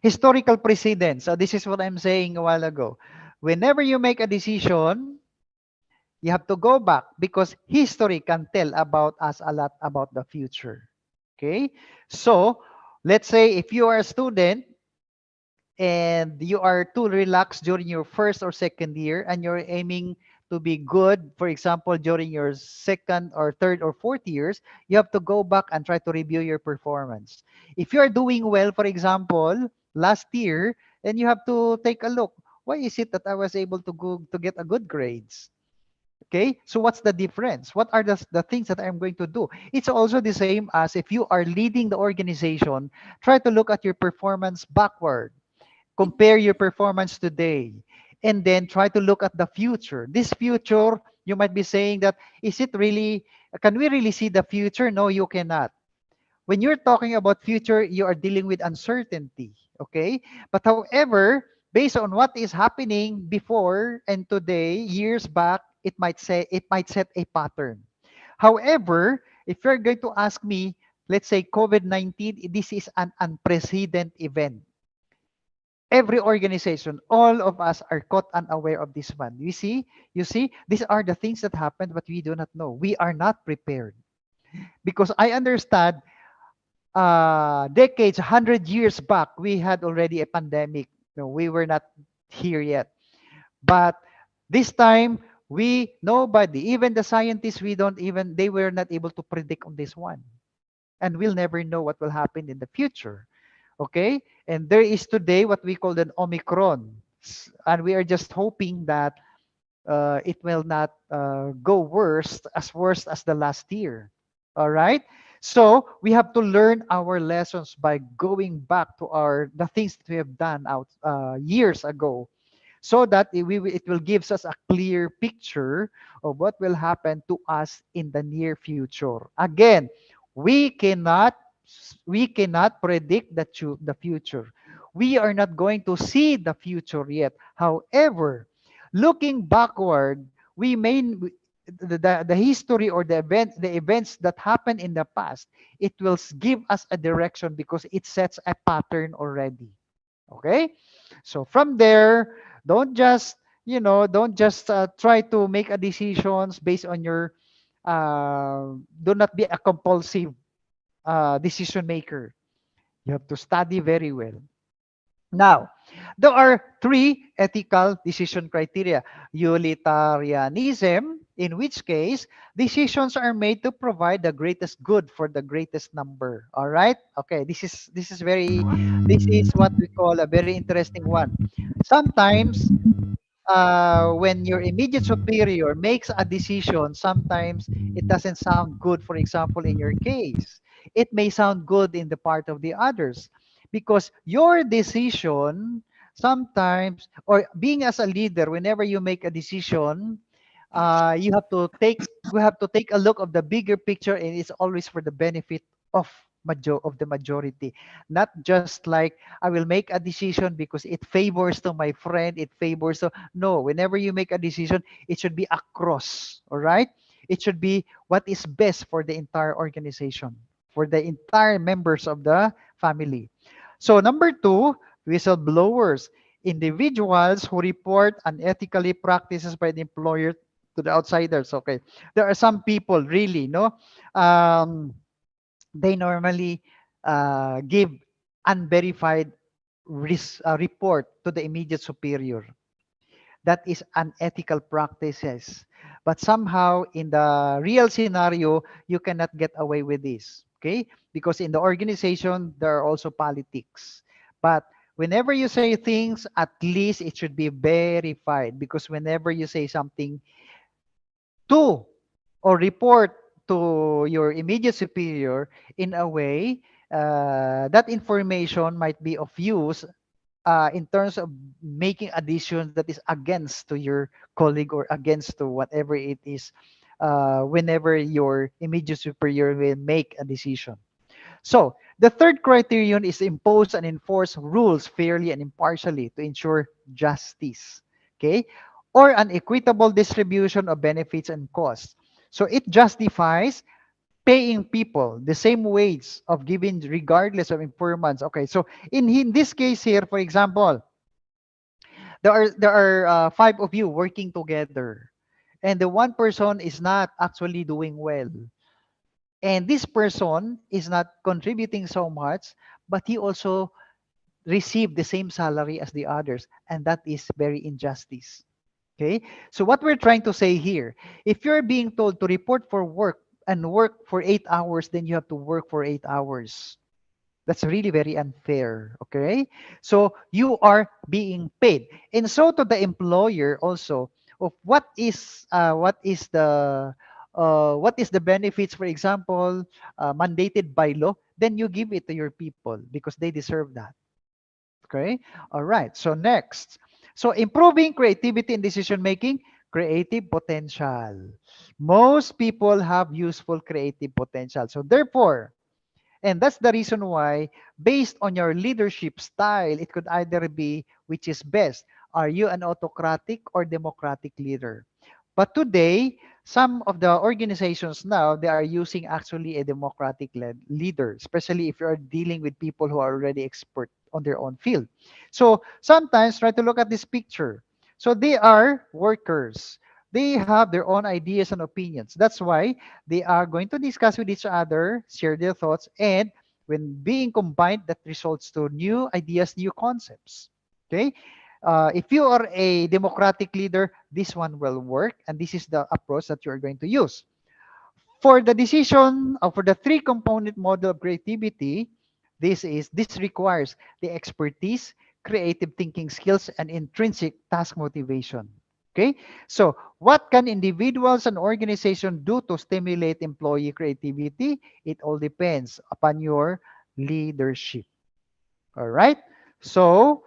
Historical precedents. So this is what I'm saying a while ago. Whenever you make a decision, you have to go back because history can tell about us a lot about the future. Okay? So, let's say if you are a student and you are too relaxed during your first or second year and you're aiming to be good, for example, during your second or third or fourth years, you have to go back and try to review your performance. If you're doing well, for example, last year, then you have to take a look. Why is it that I was able to go to get a good grades? Okay, so what's the difference? What are the things that I'm going to do? It's also the same as if you are leading the organization, try to look at your performance backward, compare your performance today, and then try to look at the future. This future, you might be saying that, is it really, can we really see the future? No, you cannot. When you're talking about future, you are dealing with uncertainty, okay? But however, based on what is happening before and today, years back, it might set a pattern. However, if you're going to ask me, let's say COVID-19, this is an unprecedented event. Every organization, all of us are caught unaware of this one. You see, these are the things that happened, but we do not know. We are not prepared. Because I understand decades, 100 years back, we had already a pandemic. No, we were not here yet. But this time, nobody, even the scientists, they were not able to predict on this one. And we'll never know what will happen in the future. Okay? And there is today what we call an Omicron. And we are just hoping that it will not go worst as the last year. All right? So we have to learn our lessons by going back to the things that we have done out years ago, so that it will gives us a clear picture of what will happen to us in the near future. Again, we cannot predict the future. We are not going to see the future yet. However, looking backward, we may the history or the events that happened in the past, it will give us a direction because it sets a pattern already. Okay? So from there, don't just try to make a decisions based on your do not be a compulsive decision maker. You have to study very well. Now, there are three ethical decision criteria. Utilitarianism, in which case, decisions are made to provide the greatest good for the greatest number. All right? Okay, this is what we call a very interesting one. Sometimes, when your immediate superior makes a decision, sometimes it doesn't sound good, for example, in your case. It may sound good in the part of the others because your decision sometimes, or being as a leader, whenever you make a decision, you have to take we have to take a look of the bigger picture, and it's always for the benefit of the majority, not just like I will make a decision because it favors to my friend, it favors to no. Whenever you make a decision, it should be across. All right, it should be what is best for the entire organization, for the entire members of the family. So number two, whistleblowers, individuals who report unethically practices by the employer to the outsiders. Okay, there are some people really, no, um, they normally give unverified report to the immediate superior. That is unethical practices. But somehow in the real scenario, you cannot get away with this. Okay? Because in the organization, there are also politics. But whenever you say things, at least it should be verified. Because whenever you say something to or report to your immediate superior in a way, that information might be of use in terms of making additions that is against to your colleague or against to whatever it is, whenever your immediate superior will make a decision. So the third criterion is impose and enforce rules fairly and impartially to ensure justice. Okay, or an equitable distribution of benefits and costs. So it justifies paying people the same wage of giving regardless of performance. Okay, so in this case here, for example, there are five of you working together, and the one person is not actually doing well, and this person is not contributing so much, but he also received the same salary as the others, and that is very injustice. Okay, so what we're trying to say here, if you're being told to report for work and work for 8 hours, then you have to work for 8 hours. That's really very unfair. Okay, so you are being paid, and so to the employer also of what is the benefits, for example, mandated by law, then you give it to your people because they deserve that. Okay. All right. So next. So improving creativity in decision making, creative potential. Most people have useful creative potential. So therefore, and that's the reason why, based on your leadership style, it could either be which is best. Are you an autocratic or democratic leader? But today, some of the organizations now, they are using actually a democratic leader, especially if you are dealing with people who are already expert on their own field. So sometimes try to look at this picture. So they are workers. They have their own ideas and opinions. That's why they are going to discuss with each other, share their thoughts, and when being combined, that results to new ideas, new concepts. Okay. If you are a democratic leader, this one will work, and this is the approach that you are going to use. For the decision, or for the three component model of creativity, this requires the expertise, creative thinking skills, and intrinsic task motivation. Okay, so what can individuals and organizations do to stimulate employee creativity? It all depends upon your leadership. All right, so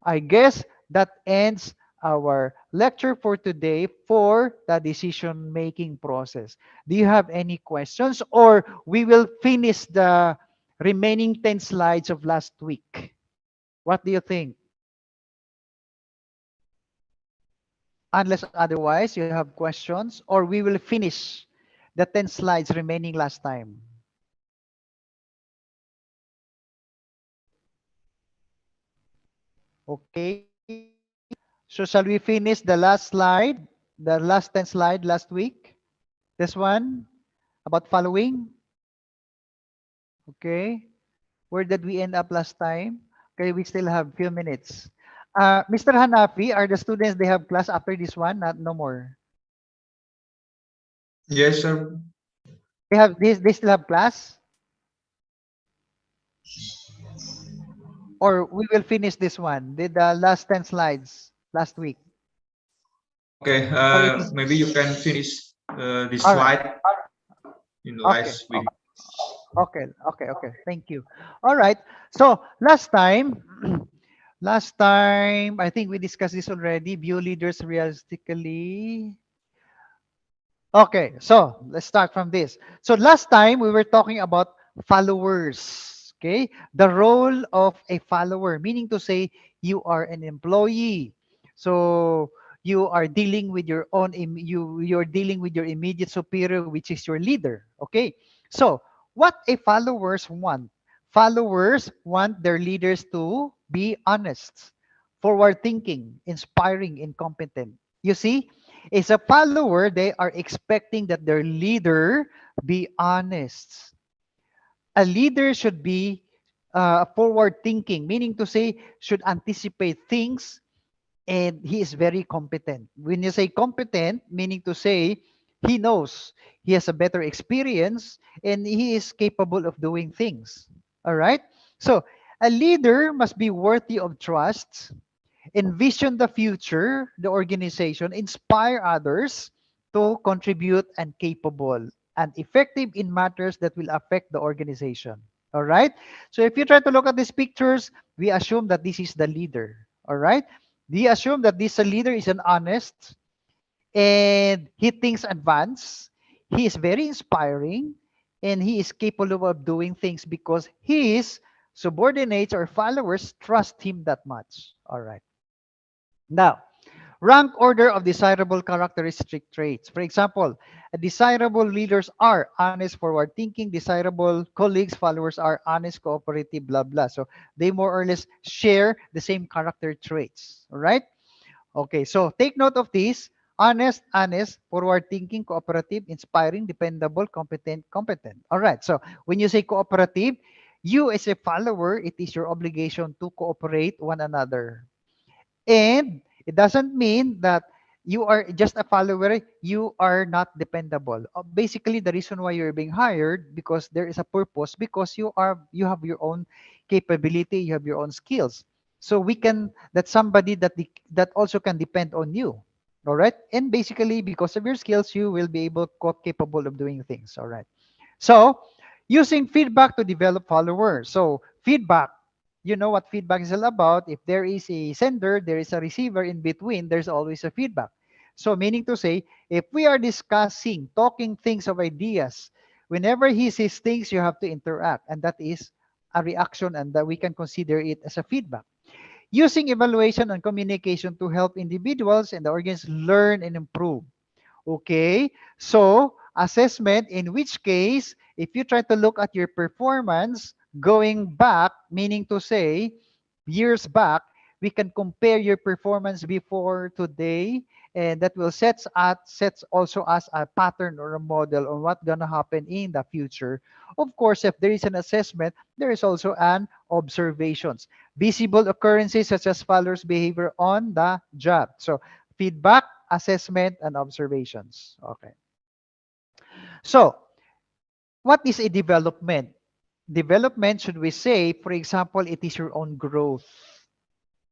I guess that ends our lecture for today for the decision making process. Do you have any questions, or we will finish the remaining 10 slides of last week? What do you think? Unless otherwise you have questions, or we will finish the 10 slides remaining last time. Okay. So shall we finish the last slide, the last 10 slide last week? This one about following. Okay. Where did we end up last time? Okay, we still have few minutes. Mr. Hanafi, are the students they have class after this one? Not no more. Yes, sir. They have this. They still have class, or we will finish this one. Did the last 10 slides last week, Okay. or it is Maybe you can finish this all right? slide in the Okay. last week. Okay. Okay. Okay. Thank you. All right. So last time, last time I think we discussed this already. View leaders realistically. Okay, so let's start from this. So last time we were talking about followers. Okay, the role of a follower, meaning to say you are an employee. So you are dealing with your own you're dealing with your immediate superior, which is your leader. Okay, so what a followers want? Followers want their leaders to be honest, forward thinking, inspiring, and competent. You see, as a follower, they are expecting that their leader be honest. A leader should be forward thinking, meaning to say, should anticipate things, and he is very competent. When you say competent, meaning to say, he knows, he has a better experience, and he is capable of doing things. All right? So, a leader must be worthy of trust, envision the future, the organization, inspire others to contribute and capable and effective in matters that will affect the organization. All right. So if you try to look at these pictures, we assume that this is the leader. All right. We assume that this leader is an honest and he thinks advance. He is very inspiring and he is capable of doing things because his subordinates or followers trust him that much. All right. Now, rank order of desirable characteristic traits. For example, desirable leaders are honest, forward thinking. Desirable colleagues, followers are honest, cooperative, blah, blah. So they more or less share the same character traits. All right. Okay. So take note of this: honest, forward thinking, cooperative, inspiring, dependable, competent. All right. So when you say cooperative, you as a follower, it is your obligation to cooperate one another. And it doesn't mean that you are just a follower, you are not dependable. Basically, the reason why you're being hired because there is a purpose because you have your own capability, you have your own skills. So we can that somebody that also can depend on you. All right? And basically because of your skills, you will be capable of doing things. All right. So, using feedback to develop followers. So, feedback, you know what feedback is all about. If there is a sender, there is a receiver in between, there's always a feedback. So, meaning to say, if we are discussing, talking things of ideas, whenever he says things, you have to interact. And that is a reaction, and that we can consider it as a feedback. Using evaluation and communication to help individuals and the organs learn and improve. Okay, so assessment, in which case, if you try to look at your performance going back, meaning to say years back, we can compare your performance before today, and that will sets also as a pattern or a model on what's gonna happen in the future. Of course, if there is an assessment, there is also an observations, visible occurrences such as followers' behavior on the job. So feedback, assessment, and observations. Okay. So, what is a development? Development, should we say, for example, it is your own growth.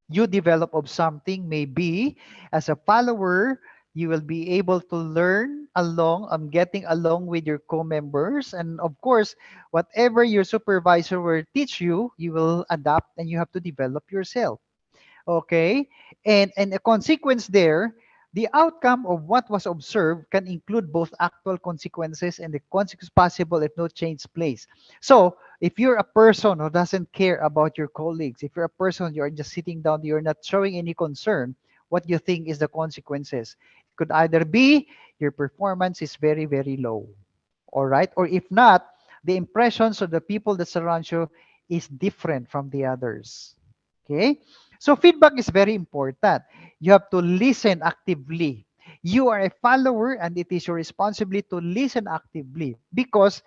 You develop of something, maybe as a follower, you will be able to learn along, getting along with your co-members. And of course, whatever your supervisor will teach you, you will adapt and you have to develop yourself. Okay? And a consequence there, the outcome of what was observed can include both actual consequences and the consequences possible if no change place. So, if you're a person who doesn't care about your colleagues, if you're a person you're just sitting down, you're not showing any concern, what you think is the consequences? It could either be your performance is very, very low. All right? Or if not, the impressions of the people that surround you is different from the others. Okay? So feedback is very important. You have to listen actively. You are a follower and it is your responsibility to listen actively because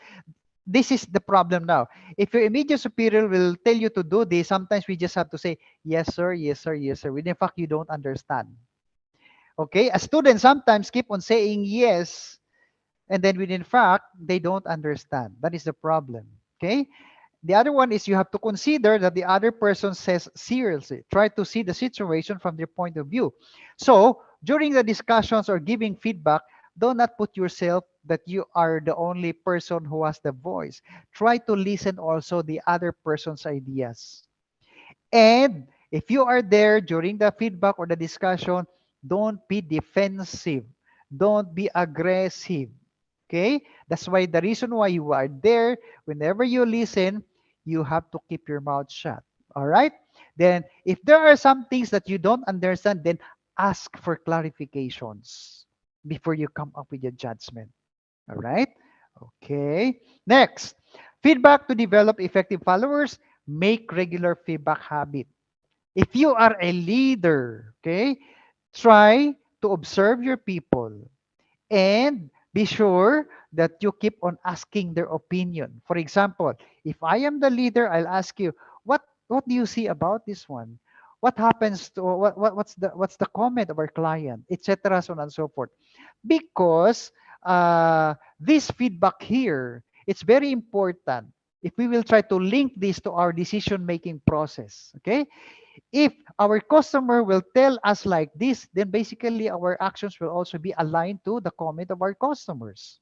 this is the problem now. If your immediate superior will tell you to do this, sometimes we just have to say, yes, sir, yes, sir, yes, sir. When in fact, you don't understand. Okay? A student sometimes keep on saying yes, and then when in fact, they don't understand. That is the problem. Okay? The other one is you have to consider that the other person says seriously. Try to see the situation from their point of view. So, during the discussions or giving feedback, do not put yourself that you are the only person who has the voice. Try to listen also the other person's ideas. And if you are there during the feedback or the discussion, don't be defensive. Don't be aggressive. Okay? That's why the reason why you are there, whenever you listen, you have to keep your mouth shut. All right? Then, if there are some things that you don't understand, then ask for clarifications before you come up with your judgment. All right? Okay. Next, feedback to develop effective followers. Make regular feedback habit. If you are a leader, okay, try to observe your people and be sure that you keep on asking their opinion. For example, if I am the leader, I'll ask you, what do you see about this one? What happens to what's the comment of our client, etc. So on and so forth. Because this feedback here, it's very important if we will try to link this to our decision making process. Okay, if our customer will tell us like this, then basically our actions will also be aligned to the comment of our customers.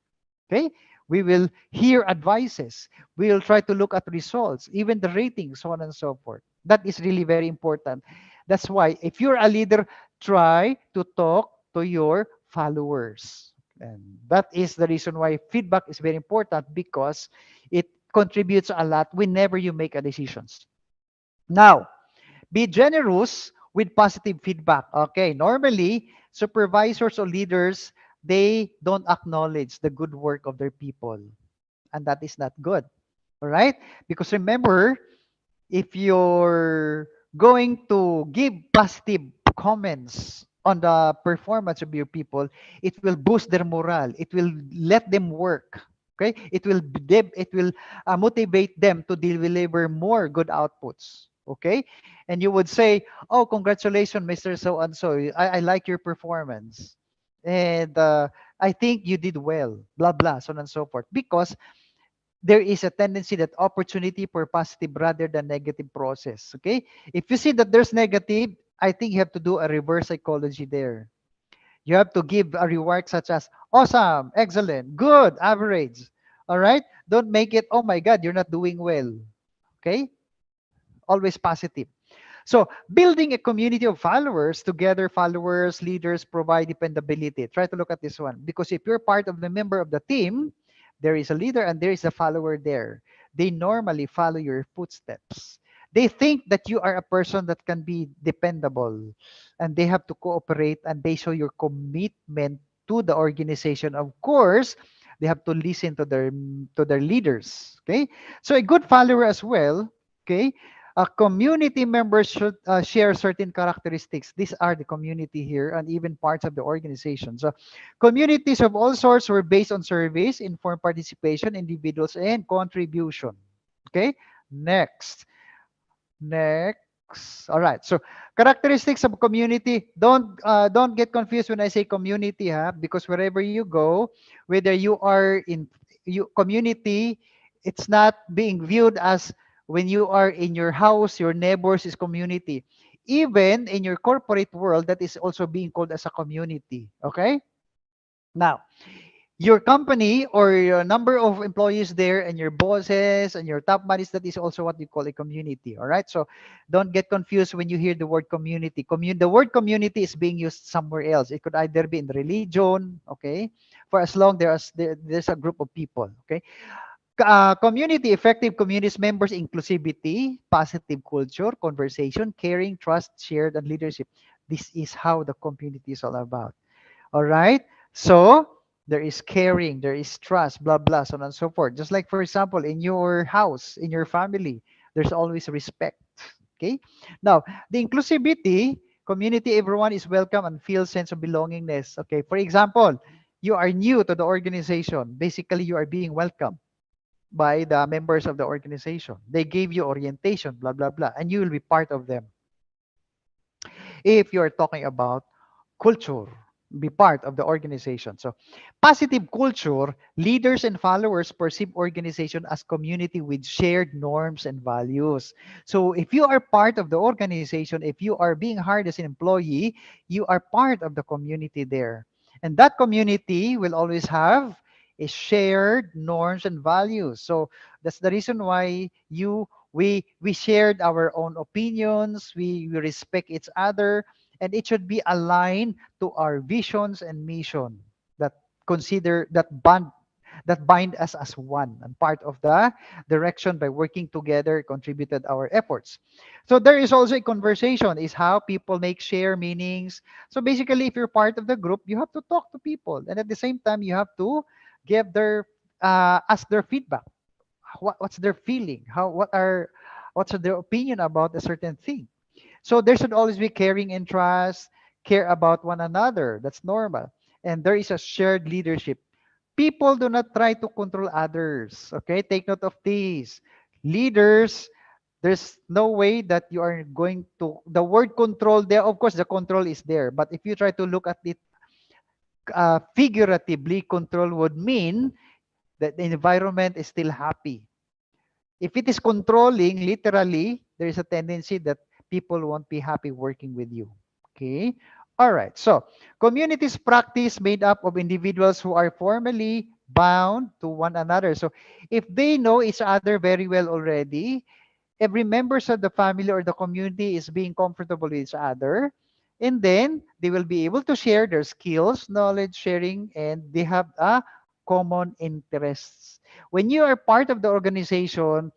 Okay? We will hear advices. We will try to look at results, even the ratings, so on and so forth. That is really very important. That's why if you're a leader, try to talk to your followers. And that is the reason why feedback is very important because it contributes a lot whenever you make a decisions. Now, be generous with positive feedback. Okay, normally supervisors or leaders, they don't acknowledge the good work of their people, and that is not good. All right? Because remember, if you're going to give positive comments on the performance of your people, it will boost their morale. It will let them work. Okay? It will motivate them to deliver more good outputs. Okay? And you would say, "Oh, congratulations, Mr. So and so. I like your performance, and I think you did well." Blah blah, so on and so forth. Because there is a tendency that opportunity for positive rather than negative process. Okay. If you see that there's negative, I think you have to do a reverse psychology there. You have to give a reward such as awesome, excellent, good, average. All right. Don't make it, oh my God, you're not doing well. Okay. Always positive. So building a community of followers, together followers, leaders provide dependability. Try to look at this one. Because if you're part of the member of the team, there is a leader and there is a follower there. They normally follow your footsteps. They think that you are a person that can be dependable and they have to cooperate and they show your commitment to the organization. Of course, they have to listen to their leaders. Okay. So a good follower as well. Okay, community members should share certain characteristics. These are the community here and even parts of the organization. So, communities of all sorts were based on surveys, informed participation, individuals, and contribution. Okay, next. Next. All right. So characteristics of community. Don't get confused when I say community, huh? Because wherever you go, whether you are in you community, it's not being viewed as when you are in your house, your neighbors is community. Even in your corporate world, that is also being called as a community. Okay. Now, your company or your number of employees there and your bosses and your top managers, that is also what we call a community. All right. So don't get confused when you hear the word community. The word community is being used somewhere else. It could either be in religion, okay, for as long there's a group of people, okay. Community, effective communities members, inclusivity, positive culture, conversation, caring, trust, shared, and leadership. This is how the community is all about. All right. So there is caring, there is trust, blah, blah, so on and so forth. Just like, for example, in your house, in your family, there's always respect. Okay. Now, the inclusivity, community, everyone is welcome and feels sense of belongingness. Okay. For example, you are new to the organization. Basically, you are being welcomed by the members of the organization. They gave you orientation, blah, blah, blah, and you will be part of them. If you're talking about culture, be part of the organization. So positive culture, leaders and followers perceive organization as community with shared norms and values. So if you are part of the organization, if you are being hired as an employee, you are part of the community there. And that community will always have a shared norms and values. So that's the reason why we shared our own opinions, we respect each other, and it should be aligned to our visions and mission. consider that bind us as one and part of the direction. By working together contributed our efforts. So there is also a conversation is how people make share meanings. So basically, if you're part of the group, you have to talk to people, and at the same time you have to give their ask their feedback. What's their feeling, what's their opinion about a certain thing. So there should always be caring and trust, care about one another. That's normal. And there is a shared leadership. People do not try to control others. Okay, take note of this. Leaders, there's no way that you are going to, the word control there, of course, the control is there. But if you try to look at it figuratively, control would mean that the environment is still happy. If it is controlling, literally, there is a tendency that people won't be happy working with you. Okay. All right. So, communities practice made up of individuals who are formally bound to one another. So, if they know each other very well already, every members of the family or the community is being comfortable with each other, and then they will be able to share their skills, knowledge sharing, and they have a common interests. When you are part of the organization,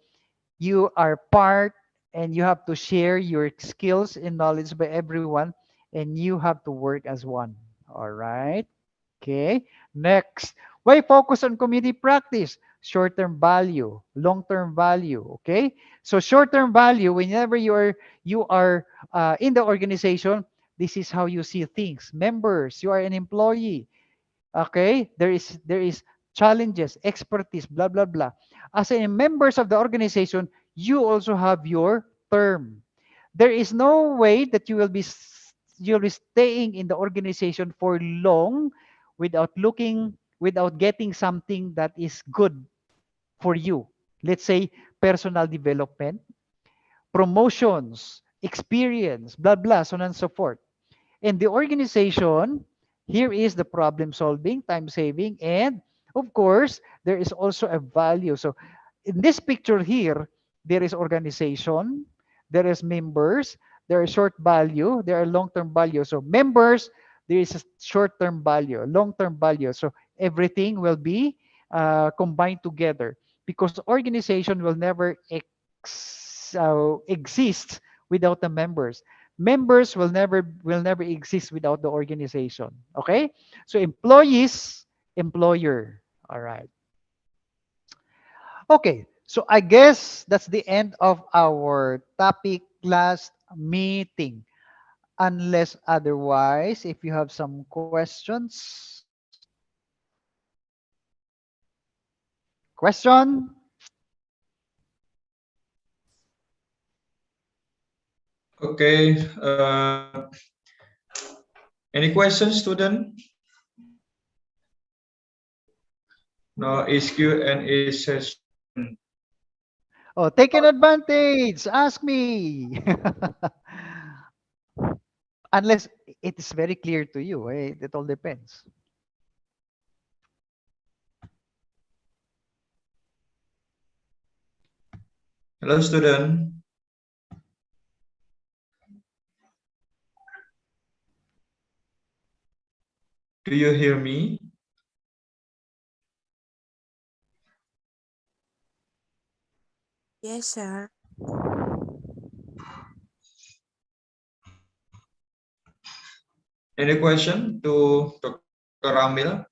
you are part and you have to share your skills and knowledge by everyone, and you have to work as one. All right. Okay. Next, why focus on community practice? Short-term value, long-term value. Okay. So short-term value, whenever you are in the organization, this is how you see things. Members, you are an employee. Okay, there is challenges, expertise, blah blah blah. As a members of the organization, you also have your term. There is no way that you'll be staying in the organization for long without getting something that is good for you. Let's say personal development, promotions, experience, blah blah, so on and so forth. And the organization, here is the problem solving, time saving, and of course, there is also a value. So in this picture here, there is organization, there is members, there is short value, there are long-term value. So members, there is a short-term value, long-term value. So everything will be combined together because organization will never exist without the members. Members will never exist without the organization. Okay, so employees, employer. All right. Okay, so I guess that's the end of our topic last meeting. Unless otherwise, if you have some questions. Question? Okay. Any questions, student? No, is Q&A session. Oh, take an advantage. Ask me. Unless it is very clear to you, it all depends. Hello, student. Do you hear me? Yes, sir. Any question to Dr. Ramil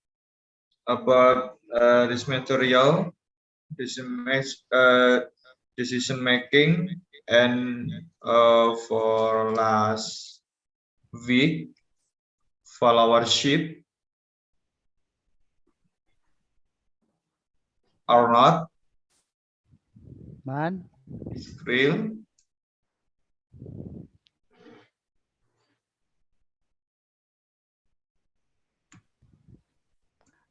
about this material, decision making, and for last week, followership or not? Man. It's real.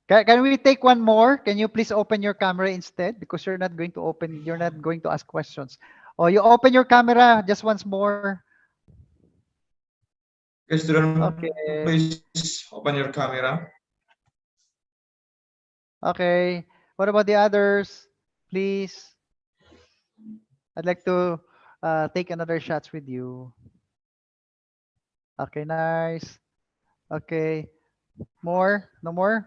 Can we take one more? Can you please open your camera instead? Because you're not going to ask questions. Oh, you open your camera just once more. Okay, student, Okay. please open your camera. Okay. What about the others? Please. I'd like to take another shots with you. Okay, nice. Okay. More? No more?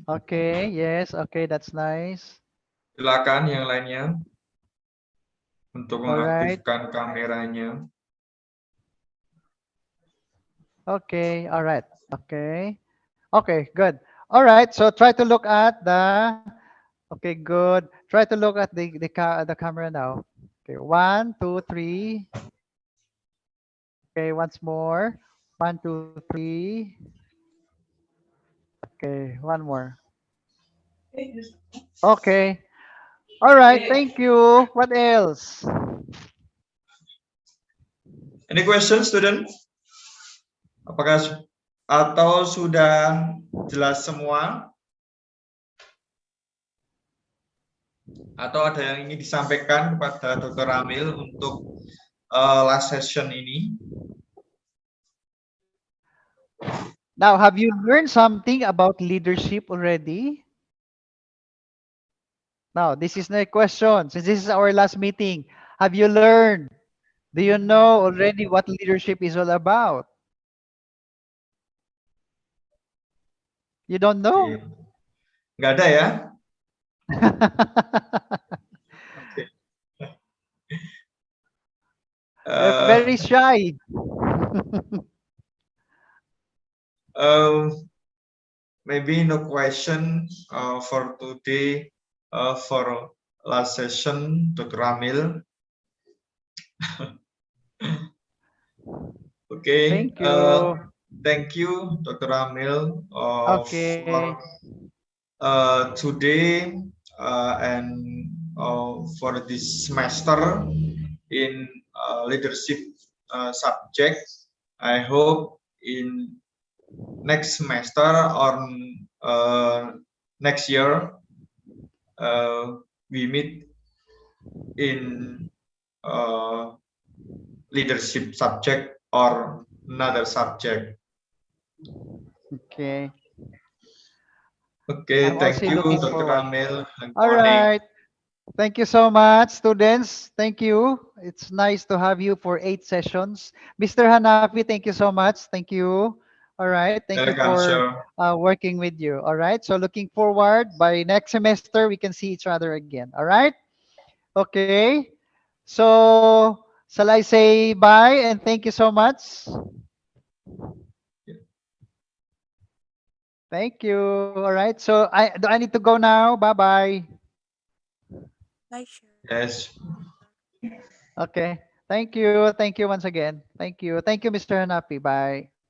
Okay, yes, okay, that's nice. Silakan yang lainnya untuk Alright, mengaktifkan kameranya. okay, alright, okay. Okay, good. All right, so try to look at the, okay, good. Try to look at the camera now. Okay, 1, 2, 3. Okay, once more. 1, 2, 3. Okay, one more. Okay. All right, thank you. What else? Any question, student? Apakah atau sudah jelas semua? Atau ada yang ingin disampaikan kepada Dr. Amil untuk last session ini? Now, have you learned something about leadership already? Now, this is my question. Since this is our last meeting, have you learned? Do you know already what leadership is all about? You don't know? Nggak ada ya? Oke. You're very shy. Maybe no question for today for last session, Dr. Amil. Okay. Thank you. Thank you, Dr. Amil, Okay. for today and for this semester in leadership subject. I hope in next semester or next year we meet in leadership subject or another subject. Okay. Okay, I'm thank also you, looking Dr. forward. Amil and All Connie. right. Thank you so much, students. Thank you. It's nice to have you for 8 sessions. Mr. Hanafi, thank you so much. Thank you. All right. Thank you Welcome, for sir. working with you. All right. So looking forward by next semester, we can see each other again. All right. Okay. So shall I say bye and thank you so much? Thank you. All right. So do I need to go now? Bye-bye. Yes. Okay. Thank you. Thank you once again. Thank you. Thank you, Mr. Hanapi. Bye.